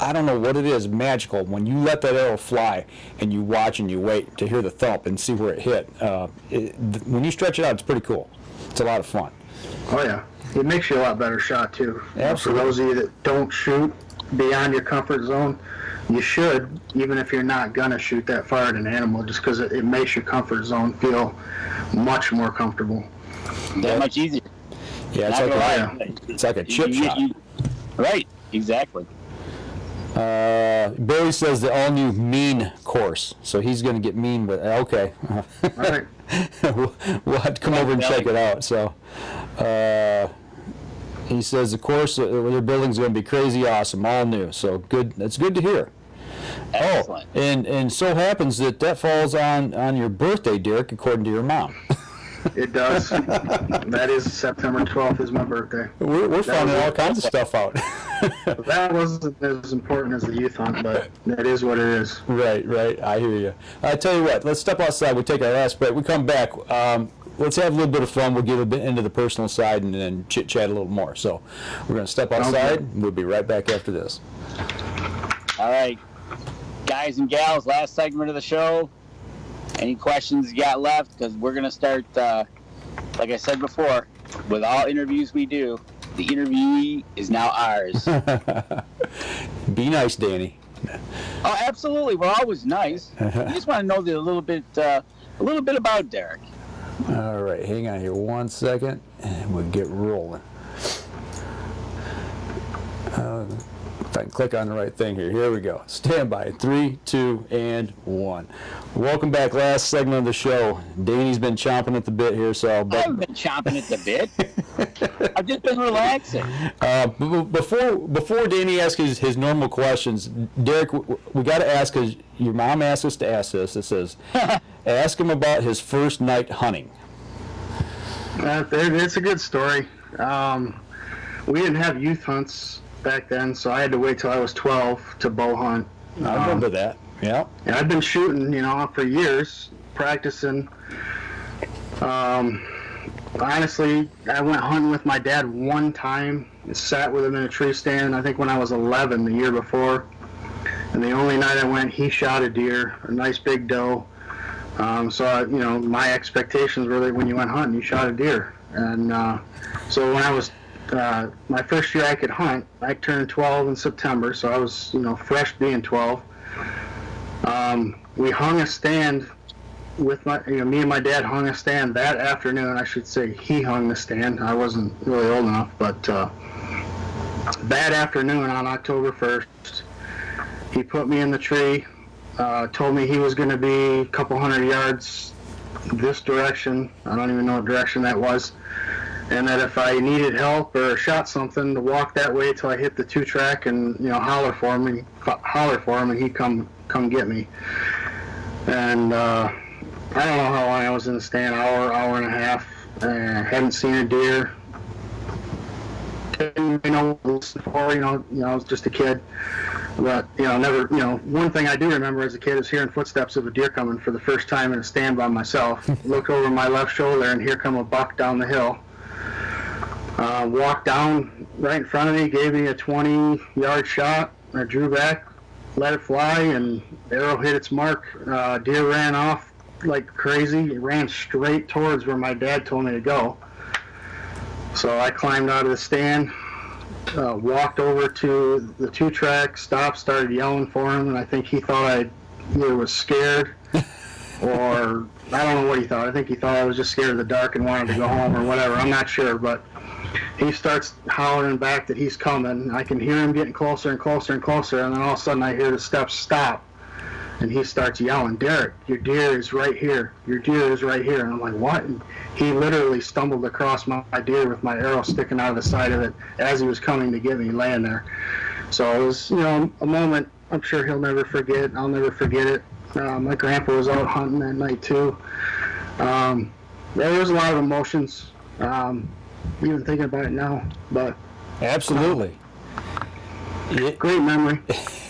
I don't know what it is, magical when you let that arrow fly and you watch and you wait to hear the thump and see where it hit. When you stretch it out, it's pretty cool. It's a lot of fun. Oh yeah. It makes you a lot better shot too. Absolutely. For those of you that don't shoot beyond your comfort zone, you should, even if you're not gonna shoot that far at an animal, just because it makes your comfort zone feel much more comfortable. That much easier. Yeah, it's like a chip shot. Right, exactly. Billy says the all-new mean course, so he's going to get mean with. Okay, all right. we'll have to come over and check it out. So, he says the course their building's going to be crazy awesome, all new. So good. That's good to hear. Excellent. Oh, and so happens that falls on your birthday, Derek, according to your mom. It does. That is September 12th is my birthday. We're finding all kinds of stuff out. That wasn't as important as the youth hunt, but that is what it is. Right. I hear you. I tell you what, let's step outside. We'll take our last break. We come back. Let's have a little bit of fun. We'll get a bit into the personal side and then chit-chat a little more. So we're going to step outside. Okay. We'll be right back after this. All right. Guys and gals, last segment of the show. Any questions you got left? Because we're going to start, like I said before, with all interviews we do, the interviewee is now ours. Be nice, Danny. Oh, absolutely. We're always nice. We just want to know a little bit about Derek. All right, hang on here 1 second, and we'll get rolling. If I can click on the right thing here. Here we go. Stand by. 3, 2, and 1. Welcome back. Last segment of the show. Danny's been chomping at the bit here, so. I haven't been chomping at the bit. I've just been relaxing. Before Danny asks his normal questions, Derek, we got to ask, because your mom asked us to ask this. It says, ask him about his first night hunting. It's a good story. We didn't have youth hunts back then, so I had to wait till I was 12 to bow hunt. I remember that. Yeah. And I've been shooting, for years, practicing. Honestly, I went hunting with my dad one time. Sat with him in a tree stand, I think when I was 11, the year before. And the only night I went, he shot a deer, a nice big doe. So, my expectations were that when you went hunting, you shot a deer. And so when I was my first year I could hunt, I turned 12 in September, so I was, fresh being 12. We hung a stand with me and my dad hung a stand that afternoon. I should say he hung the stand. I wasn't really old enough, but that afternoon on October 1st, he put me in the tree, told me he was going to be a couple hundred yards this direction. I don't even know what direction that was. And that if I needed help or shot something, to walk that way till I hit the 2-track and holler for him, and he'd come get me. And I don't know how long I was in the stand, hour and a half. Hadn't seen a deer. Didn't know what to listen for. I was just a kid. But never. One thing I do remember as a kid is hearing footsteps of a deer coming for the first time in a stand by myself. Look over my left shoulder, and here come a buck down the hill. Walked down right in front of me, gave me a 20-yard shot. I drew back, let it fly, and arrow hit its mark. Deer ran off like crazy. It ran straight towards where my dad told me to go. So I climbed out of the stand, walked over to the 2-track, stopped, started yelling for him, and I think he thought I either was scared or I don't know what he thought. I think he thought I was just scared of the dark and wanted to go home or whatever. I'm not sure, but he starts hollering back that he's coming. I can hear him getting closer and closer and closer, and then all of a sudden I hear the steps stop, and he starts yelling, "Derek, your deer is right here. Your deer is right here." And I'm like, "What?" And he literally stumbled across my deer with my arrow sticking out of the side of it as he was coming to get me, laying there. So it was, a moment I'm sure he'll never forget. I'll never forget it. My grandpa was out hunting that night too. There was a lot of emotions, even thinking about it now. But absolutely, great memory.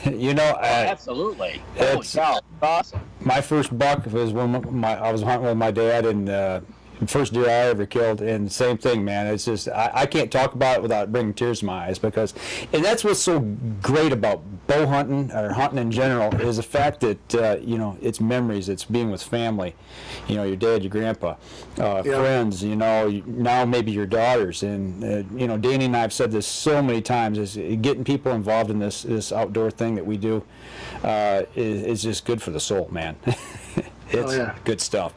Absolutely. Holy cow, awesome. My first buck was when I was hunting with my dad, and first deer I ever killed, and same thing, man. It's just I can't talk about it without bringing tears to my eyes, and that's what's so great about bow hunting or hunting in general is the fact that it's memories, it's being with family, your dad, your grandpa, friends, now maybe your daughters, and Danny and I have said this so many times, is getting people involved in this outdoor thing that we do is just good for the soul, man. It's good stuff.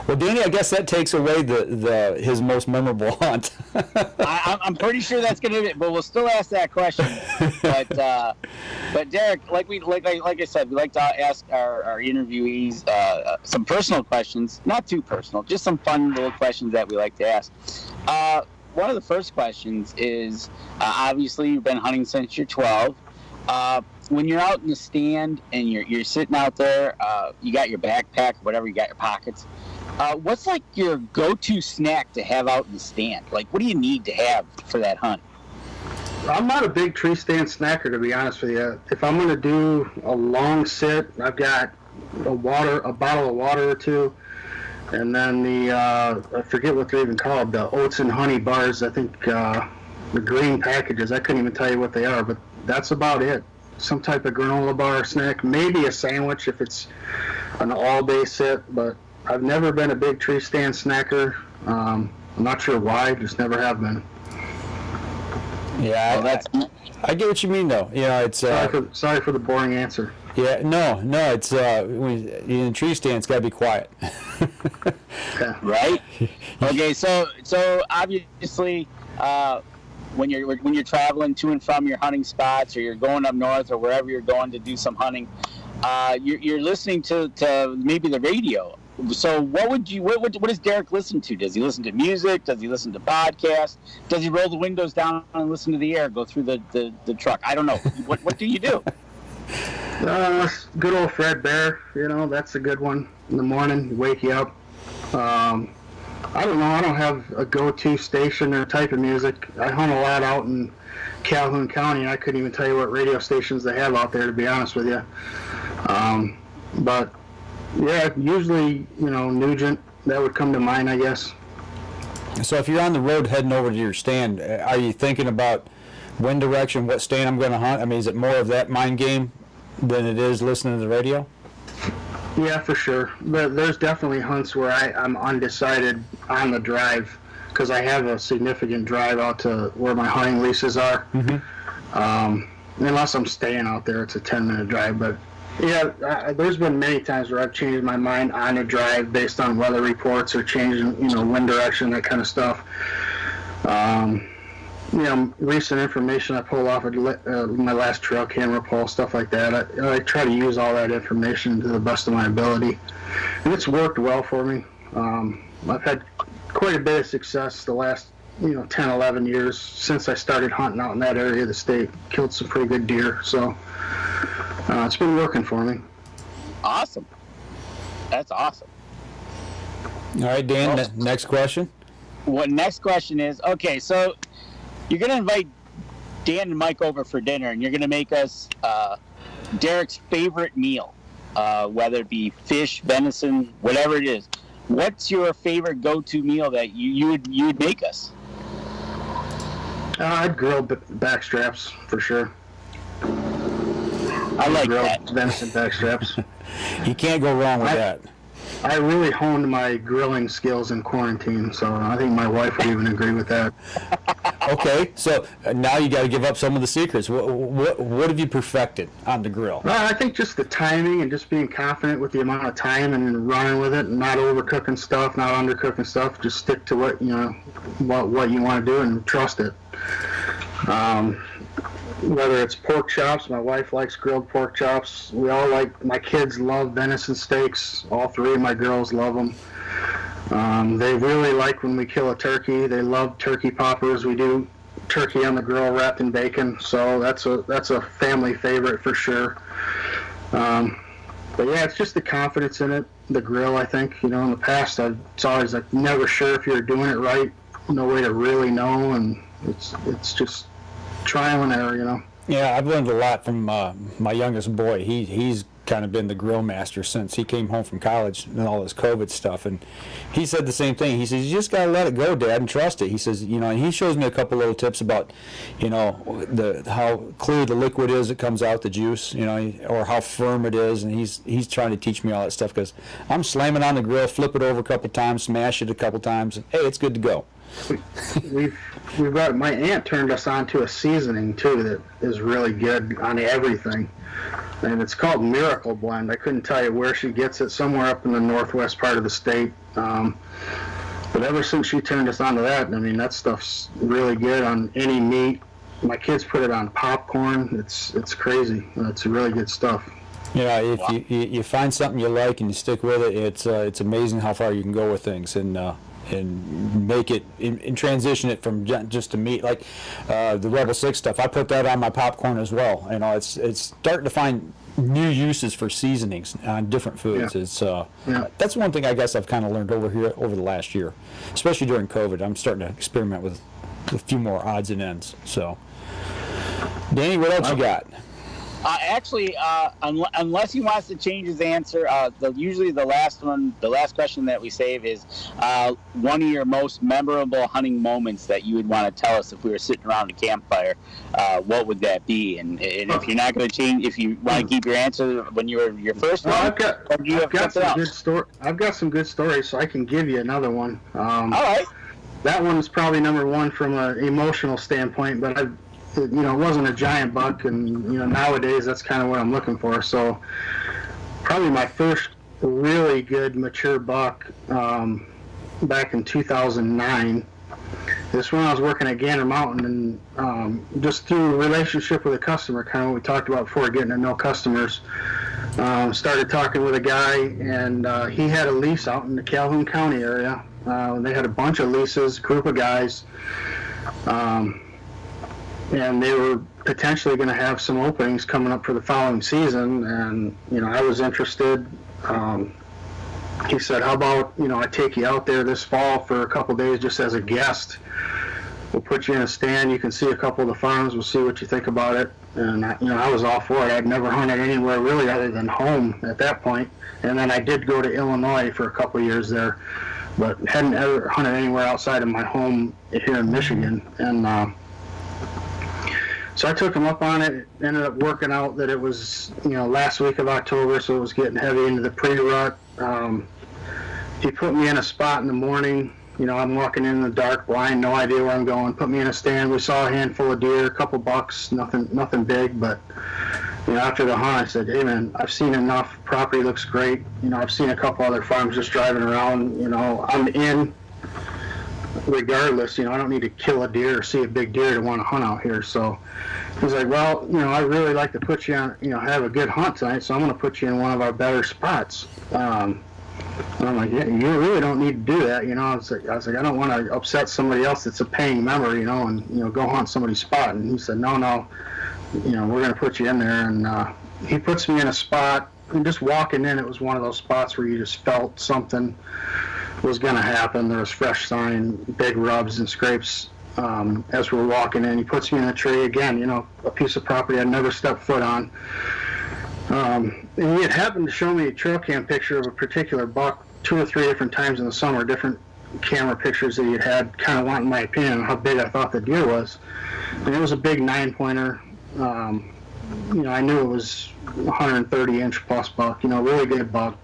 Well, Danny, I guess that takes away his most memorable hunt. I'm pretty sure that's going to be it, but we'll still ask that question. But Derek, like I said, we like to ask our interviewees some personal questions, not too personal, just some fun little questions that we like to ask. One of the first questions is, obviously you've been hunting since you're 12. When you're out in the stand and you're sitting out there, you got your backpack, whatever, you got your pockets. What's like your go-to snack to have out in the stand? Like, what do you need to have for that hunt? I'm not a big tree stand snacker, to be honest with you. If I'm going to do a long sit, I've got a bottle of water or two, and then I forget what they're even called, the oats and honey bars. I think the green packages. I couldn't even tell you what they are, but that's about it. Some type of granola bar snack, maybe a sandwich if it's an all-day sit. But I've never been a big tree stand snacker. I'm not sure why, just never have been. Yeah, I get what you mean, though. You know, it's sorry for the boring answer. Yeah, no, it's when in a tree stand, it's got to be quiet. Okay. Right? Okay, so obviously, when you're traveling to and from your hunting spots, or you're going up north, or wherever you're going to do some hunting, you're listening to maybe the radio. So what does Derek listen to? Does he listen to music? Does he listen to podcasts? Does he roll the windows down and listen to the air go through the truck? I don't know. What do you do? Good old Fred Bear, that's a good one. In the morning, wake you up. I don't know. I don't have a go-to station or type of music. I hunt a lot out in Calhoun County, and I couldn't even tell you what radio stations they have out there, to be honest with you. But yeah, usually, Nugent, that would come to mind, I guess. So if you're on the road heading over to your stand, are you thinking about wind direction, what stand I'm going to hunt? I mean, is it more of that mind game than it is listening to the radio? Yeah, for sure. But there's definitely hunts where I'm undecided on the drive, because I have a significant drive out to where my hunting leases are. Mm-hmm. Unless I'm staying out there, it's a 10-minute drive. But yeah, there's been many times where I've changed my mind on a drive based on weather reports or changing, wind direction, that kind of stuff. Recent information I pulled off of my last trail camera poll, stuff like that. I try to use all that information to the best of my ability, and it's worked well for me. I've had quite a bit of success the last 10, 11 years since I started hunting out in that area of the state. Killed some pretty good deer, so it's been working for me. Awesome. That's awesome. All right, Dan, next question. What next question is, okay, so you're going to invite Dan and Mike over for dinner, and you're going to make us Derek's favorite meal, whether it be fish, venison, whatever it is. What's your favorite go-to meal that you would make us? I'd grill backstraps for sure. I like grilled that. Venison backstraps. You can't go wrong with that. I really honed my grilling skills in quarantine, so I think my wife would even agree with that. Okay, so now you got to give up some of the secrets. What have you perfected on the grill? Well, I think just the timing and just being confident with the amount of time and running with it, and not overcooking stuff, not undercooking stuff. Just stick to what what you want to do and trust it. Whether it's pork chops, my wife likes grilled pork chops. My kids love venison steaks. All three of my girls love them. They really like when we kill a turkey. They love turkey poppers. We do turkey on the grill wrapped in bacon, so that's a family favorite for sure. But yeah, it's just the confidence in it, the grill. I think in the past it's always like never sure if you're doing it right. No way to really know, and it's just trial and error. Yeah, I've learned a lot from my youngest boy. He's kind of been the grill master since he came home from college and all this COVID stuff. And he said the same thing. He says, you just got to let it go, Dad, and trust it. He says, and he shows me a couple little tips about, how clear the liquid is that comes out, the juice, or how firm it is. And he's trying to teach me all that stuff, because I'm slamming on the grill, flip it over a couple times, smash it a couple times, and hey, it's good to go. We've got, my aunt turned us on to a seasoning too that is really good on everything, and it's called Miracle Blend. I couldn't tell you where she gets it, somewhere up in the northwest part of the state. But ever since she turned us on to that, that stuff's really good on any meat. My kids put it on popcorn. It's crazy. It's really good stuff. Yeah, if you find something you like and you stick with it, it's amazing how far you can go with things and make it and transition it from just to meat, like the Rebel 6 stuff. I put that on my popcorn as well. It's starting to find new uses for seasonings on different foods. Yeah. That's one thing I guess I've kind of learned over the last year, especially during COVID. I'm starting to experiment with a few more odds and ends. So Danny, what else you got? Actually, unless he wants to change his answer, usually the last question that we save is one of your most memorable hunting moments that you would want to tell us if we were sitting around a campfire. What would that be? And if you're not going to change, if you want to keep your answer when you were your first one, I've got some good stories, so I can give you another one. All right. That one is probably number one from an emotional standpoint, but it wasn't a giant buck, and nowadays that's kind of what I'm looking for. So probably my first really good mature buck back in 2009. This one I was working at Gander Mountain, and just through a relationship with a customer, kind of what we talked about before, getting to know customers, started talking with a guy, and he had a lease out in the Calhoun County area. They had a bunch of leases, group of guys. And they were potentially going to have some openings coming up for the following season, and I was interested. He said, how about I take you out there this fall for a couple days just as a guest. We'll put you in a stand, you can see a couple of the farms, we'll see what you think about it. And I was all for it. I'd never hunted anywhere really other than home at that point. And then I did go to Illinois for a couple of years there, but hadn't ever hunted anywhere outside of my home here in Michigan. And so I took him up on it. It ended up working out that it was, last week of October, so it was getting heavy into the pre-rut. He put me in a spot in the morning. I'm walking in the dark, blind, no idea where I'm going. Put me in a stand. We saw a handful of deer, a couple bucks, nothing big. But after the hunt, I said, "Hey man, I've seen enough. Property looks great. I've seen a couple other farms just driving around. I'm in." Regardless, I don't need to kill a deer or see a big deer to want to hunt out here. So he's like, well, I really like to put you on, have a good hunt tonight, so I'm going to put you in one of our better spots. And I'm like, yeah, you really don't need to do that. I was like, I don't want to upset somebody else that's a paying member, and go hunt somebody's spot. And he said, no, we're going to put you in there. And he puts me in a spot, and just walking in, it was one of those spots where you just felt something was going to happen. There was fresh sign, big rubs and scrapes as we were walking in. He puts me in a tree again, a piece of property I'd never stepped foot on. And he had happened to show me a trail cam picture of a particular buck 2 or 3 different times in the summer, different camera pictures that he had kind of wanting my opinion on how big I thought the deer was. And it was a big 9-pointer. I knew it was 130-inch plus buck, really good buck.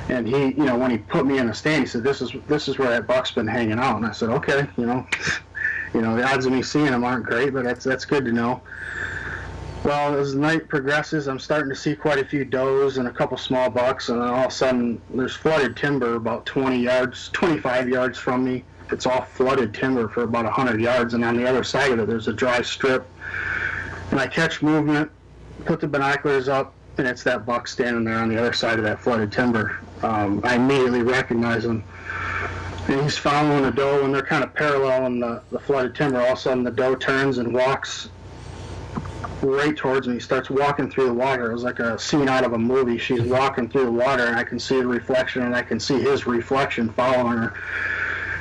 And he, when he put me in a stand, he said, this is where that buck's been hanging out. And I said, okay, the odds of me seeing him aren't great, but that's good to know. Well, as the night progresses, I'm starting to see quite a few does and a couple small bucks, and then all of a sudden there's flooded timber about 25 yards from me. It's all flooded timber for about 100 yards, and on the other side of it there's a dry strip. And I catch movement, put the binoculars up, and it's that buck standing there on the other side of that flooded timber. I immediately recognize him. And he's following a doe, and they're kind of parallel in the flooded timber. All of a sudden, the doe turns and walks right towards me. He starts walking through the water. It was like a scene out of a movie. She's walking through the water, and I can see the reflection, and I can see his reflection following her.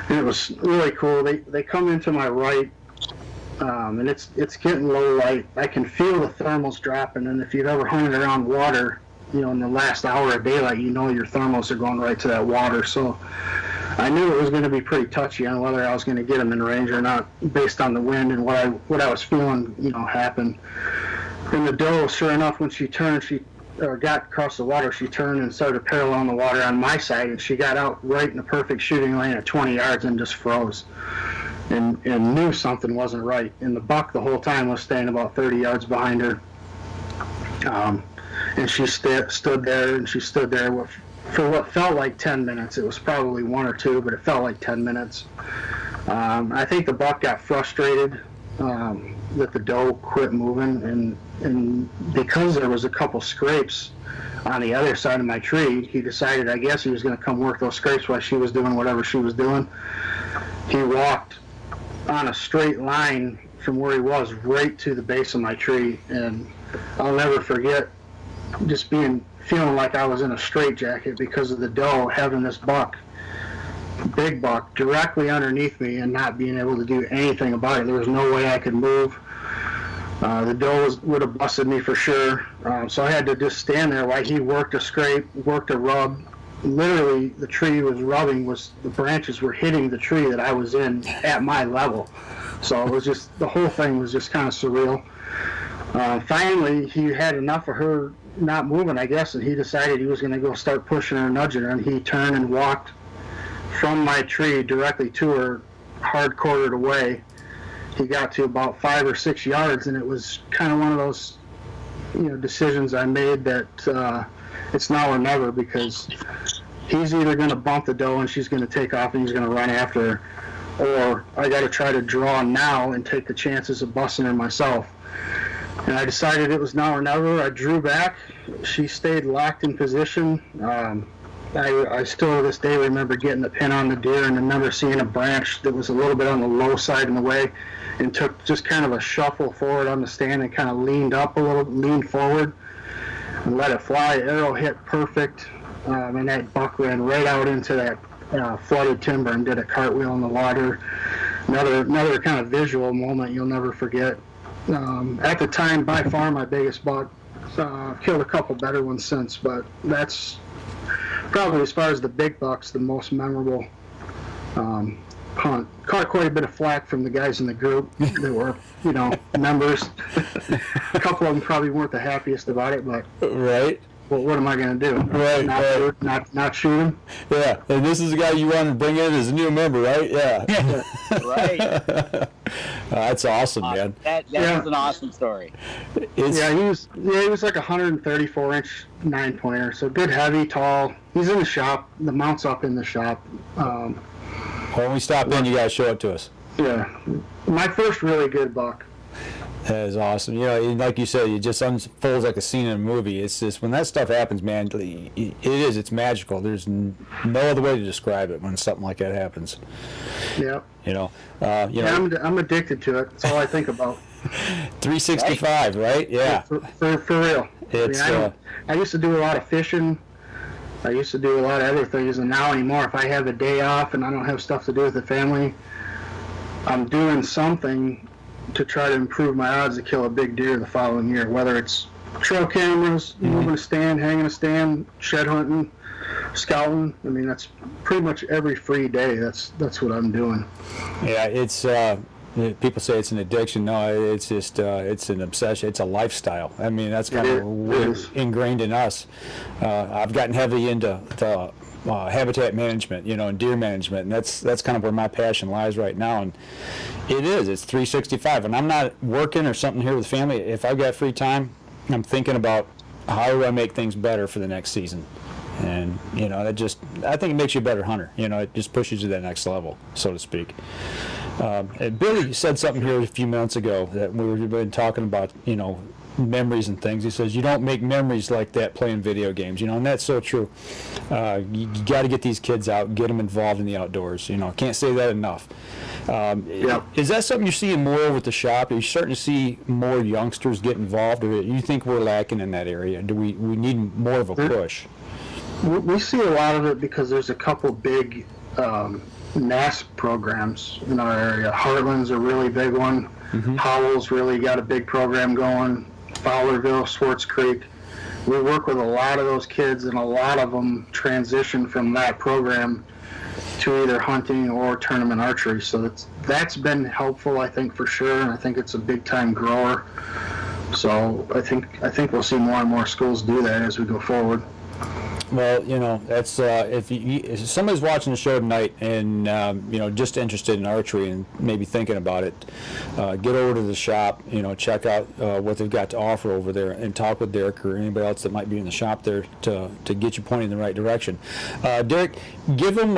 And it was really cool. They come into my right, and it's getting low light. I can feel the thermals dropping, and if you've ever hunted around water, in the last hour of daylight, your thermals are going right to that water. So I knew it was going to be pretty touchy on whether I was going to get him in range or not, based on the wind and what I was feeling, happen. And the doe, sure enough, when she turned, got across the water, she turned and started paralleling the water on my side, and she got out right in the perfect shooting lane at 20 yards and just froze. And knew something wasn't right. And the buck the whole time was staying about 30 yards behind her. And she stood there for what felt like 10 minutes. It was probably 1 or 2, but it felt like 10 minutes. I think the buck got frustrated that the doe quit moving, and because there was a couple scrapes on the other side of my tree, he decided, I guess, he was going to come work those scrapes while she was doing whatever she was doing. He walked on a straight line from where he was right to the base of my tree, and I'll never forget just feeling like I was in a straitjacket because of the doe having this buck, big buck, directly underneath me and not being able to do anything about it. There was no way I could move. The doe would have busted me for sure. So I had to just stand there while he worked a scrape, worked a rub. Literally, the tree was rubbing, the branches were hitting the tree that I was in at my level. So it was just, the whole thing was just kind of surreal. Finally, he had enough of her not moving, I guess, and he decided he was going to go start pushing her and nudging her, and he turned and walked from my tree directly to her, hard-quartered away. He got to about 5 or 6 yards, and it was kind of one of those, decisions I made that it's now or never, because he's either going to bump the doe and she's going to take off and he's going to run after her, or I got to try to draw now and take the chances of busting her myself. And I decided it was now or never. I drew back. She stayed locked in position. I still to this day remember getting the pin on the deer, and I remember seeing a branch that was a little bit on the low side in the way, and took just kind of a shuffle forward on the stand and kind of leaned up a little, leaned forward, and let it fly. Arrow hit perfect, and that buck ran right out into that flooded timber and did a cartwheel in the water. Another kind of visual moment you'll never forget. At the time, by far my biggest buck. Killed a couple better ones since, but that's probably, as far as the big bucks, the most memorable hunt. Caught quite a bit of flack from the guys in the group that were, members. A couple of them probably weren't the happiest about it, but right. Well, what am I going to do? Right, not shoot him? Yeah, and this is the guy you wanted to bring in as a new member, right? Yeah. Right. That's awesome, man. That was an awesome story. He was like a 134-inch 9-pointer, so good, heavy, tall. He's in the shop. The mount's up in the shop. When we stop in, you guys show it to us. Yeah, my first really good buck. That is awesome. Like you said, it just unfolds like a scene in a movie. It's just, when that stuff happens, man, it's magical. There's no other way to describe it when something like that happens. Yeah. I'm addicted to it. That's all I think about. 365, right? Yeah. For real. I used to do a lot of fishing. I used to do a lot of other things, and now anymore, if I have a day off and I don't have stuff to do with the family, I'm doing something to try to improve my odds to kill a big deer the following year, whether it's trail cameras, moving a stand, hanging a stand, shed hunting, scouting. I mean, that's pretty much every free day. That's what I'm doing. Yeah, it's people say it's an addiction. No, it's just it's an obsession. It's a lifestyle. I mean, that's kind of ingrained in us. I've gotten heavy into habitat management, and deer management, and that's kind of where my passion lies right now. And it's 365, and I'm not working or something here with family. If I've got free time, I'm thinking about how do I make things better for the next season. And I think it makes you a better hunter. It just pushes you to that next level, so to speak. And Billy, you said something here a few minutes ago that we've been talking about, memories and things. He says you don't make memories like that playing video games, and that's so true. You got to get these kids out, get them involved in the outdoors. Can't say that enough. Is that something you're seeing more with the shop? Are you starting to see more youngsters get involved, or you think we're lacking in that area? Do we need more of a push? We see a lot of it because there's a couple big NAS programs in our area. Heartland's a really big one. Howell's really got a big program going. Fowlerville, Swartz Creek. We work with a lot of those kids, and a lot of them transition from that program to either hunting or tournament archery. So that's been helpful, I think, for sure, and I think it's a big time grower. So I think we'll see more and more schools do that as we go forward. Well, that's if somebody's watching the show tonight and just interested in archery and maybe thinking about it, get over to the shop. Check out what they've got to offer over there, and talk with Derek or anybody else that might be in the shop there to get you pointed in the right direction. Derek, give them.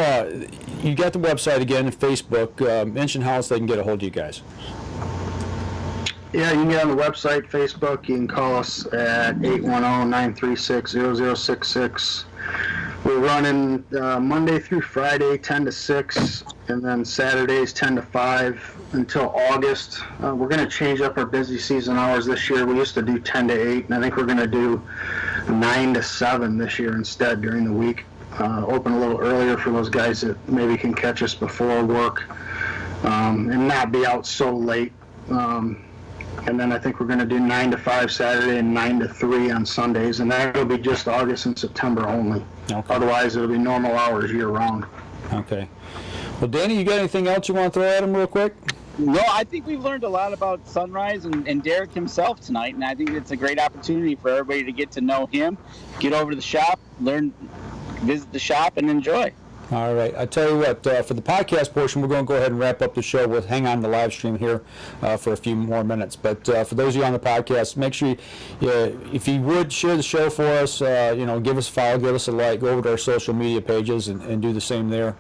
You got the website again, Facebook. Mention how else they can get a hold of you guys. Yeah, you can get on the website, Facebook. You can call us at 810-936-0066. We're running Monday through Friday, 10 to 6, and then Saturdays, 10 to 5 until August. We're going to change up our busy season hours this year. We used to do 10 to 8, and I think we're going to do 9 to 7 this year instead during the week. Open a little earlier for those guys that maybe can catch us before work and not be out so late. And then I think we're going to do 9 to 5 Saturday and 9 to 3 on Sundays, and that'll be just August and September only. Okay. Otherwise, it'll be normal hours year-round. Okay. Well, Danny, you got anything else you want to throw at him real quick? No, I think we've learned a lot about SunRy and Derek himself tonight, and I think it's a great opportunity for everybody to get to know him, get over to the shop, visit the shop, and enjoy. All right. I tell you what, for the podcast portion, we're going to go ahead and wrap up the show. We'll hang on to the live stream here for a few more minutes. But for those of you on the podcast, make sure if you would share the show for us, give us a follow, give us a like, go over to our social media pages and do the same there.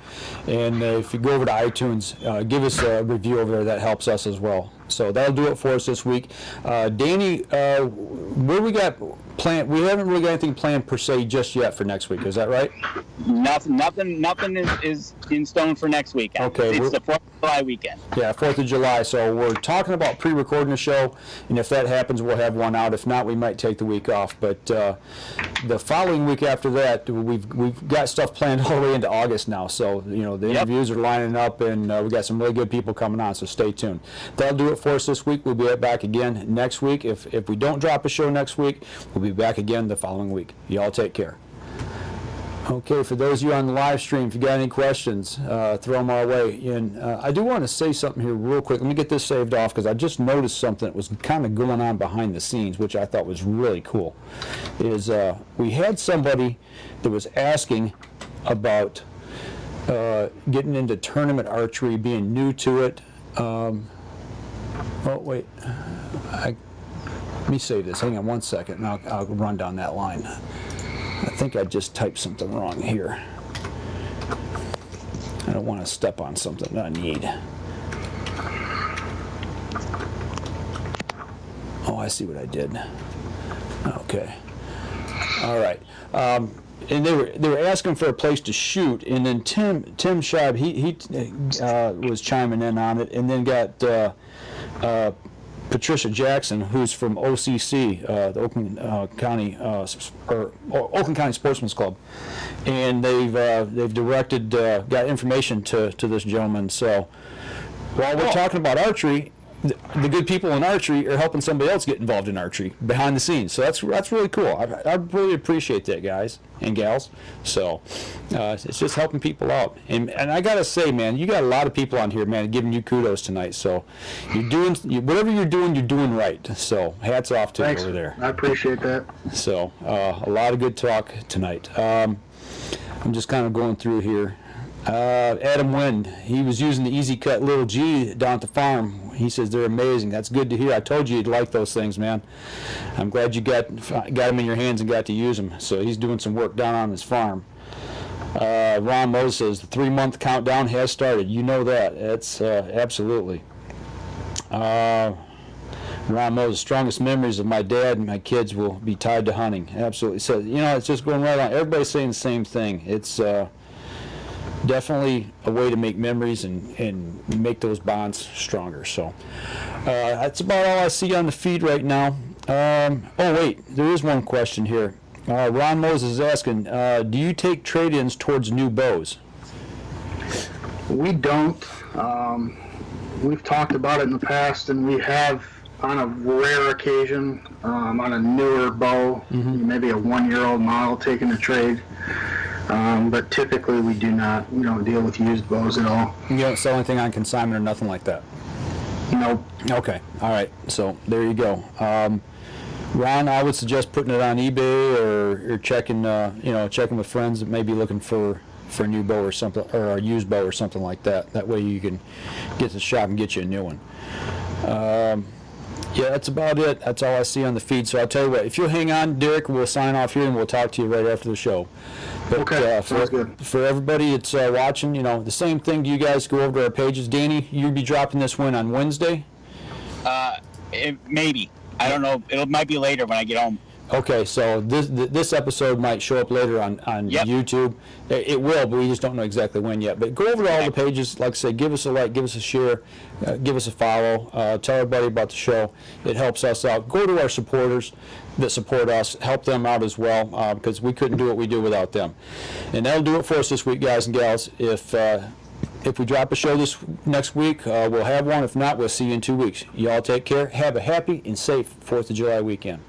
And if you go over to iTunes, give us a review over there. That helps us as well. So that'll do it for us this week. Danny, where we got planned? We haven't really got anything planned per se just yet for next week. Is that right? Nothing is in stone for next weekend. Okay, it's the 4th of July weekend. Yeah, 4th of July. So we're talking about pre-recording a show, and if that happens, we'll have one out. If not, we might take the week off. But the following week after that, we've got stuff planned all the way into August now. So the interviews are lining up, and we got some really good people coming on. So stay tuned. That'll do it for us this week. We'll be back again next week. If we don't drop a show next week, we'll be back again the following week. Y'all take care. Okay, for those of you on the live stream, if you got any questions, throw them our way. And I do want to say something here real quick. Let me get this saved off because I just noticed something that was kind of going on behind the scenes, which I thought was really cool. We had somebody that was asking about getting into tournament archery, being new to it. Oh, wait. Let me save this. Hang on one second, and I'll run down that line. I think I just typed something wrong here. I don't want to step on something that I need. Oh, I see what I did. Okay. All right. And they were asking for a place to shoot, and then Tim Scheib, he was chiming in on it, and then got Patricia Jackson, who's from OCC, the Oakland County Oakland County Sportsman's Club, and they've directed got information to this gentleman. So while we're talking about archery, the good people in archery are helping somebody else get involved in archery behind the scenes. So that's really cool. I really appreciate that, guys and gals. So it's just helping people out. And I gotta say, man, you got a lot of people on here, man, giving you kudos tonight. So you're doing whatever you're doing right. So hats off to you over there. I appreciate that. So a lot of good talk tonight. I'm just kind of going through here. Adam Wynn, he was using the Easy Cut Little G down at the farm. He says they're amazing. That's good to hear. I told you you'd like those things, man. I'm glad you got them in your hands and got to use them. So he's doing some work down on his farm. Ron Moses says the 3-month countdown has started. You know that. That's absolutely. Ron Moses, strongest memories of my dad and my kids will be tied to hunting. Absolutely. So, it's just going right on. Everybody's saying the same thing. It's definitely a way to make memories and make those bonds stronger. So that's about all I see on the feed right now. Oh wait, there is one question here. Ron Moses is asking, do you take trade-ins towards new bows? We don't. We've talked about it in the past, and we have on a rare occasion on a newer bow, maybe a 1-year-old model, taking a trade. But typically we don't deal with used bows at all. You don't sell anything on consignment or nothing like that? Nope. Okay, all right, so there you go. Ron, I would suggest putting it on eBay or checking with friends that may be looking for a new bow or something, or a used bow or something like that. That way you can get to the shop and get you a new one. Yeah, that's about it. That's all I see on the feed. So I'll tell you what, if you'll hang on, Derek, we'll sign off here and we'll talk to you right after the show. But, okay, sounds good. For everybody that's watching, the same thing to you guys. Go over to our pages. Danny, you'll be dropping this one on Wednesday? Maybe. I don't know. It might be later when I get home. Okay, so this episode might show up later on YouTube. It will, but we just don't know exactly when yet. But go over to all the pages. Like I said, give us a like, give us a share, give us a follow. Tell everybody about the show. It helps us out. Go to our supporters that support us. Help them out as well, because we couldn't do what we do without them. And that'll do it for us this week, guys and gals. If if we drop a show this next week, we'll have one. If not, we'll see you in 2 weeks. Y'all take care. Have a happy and safe 4th of July weekend.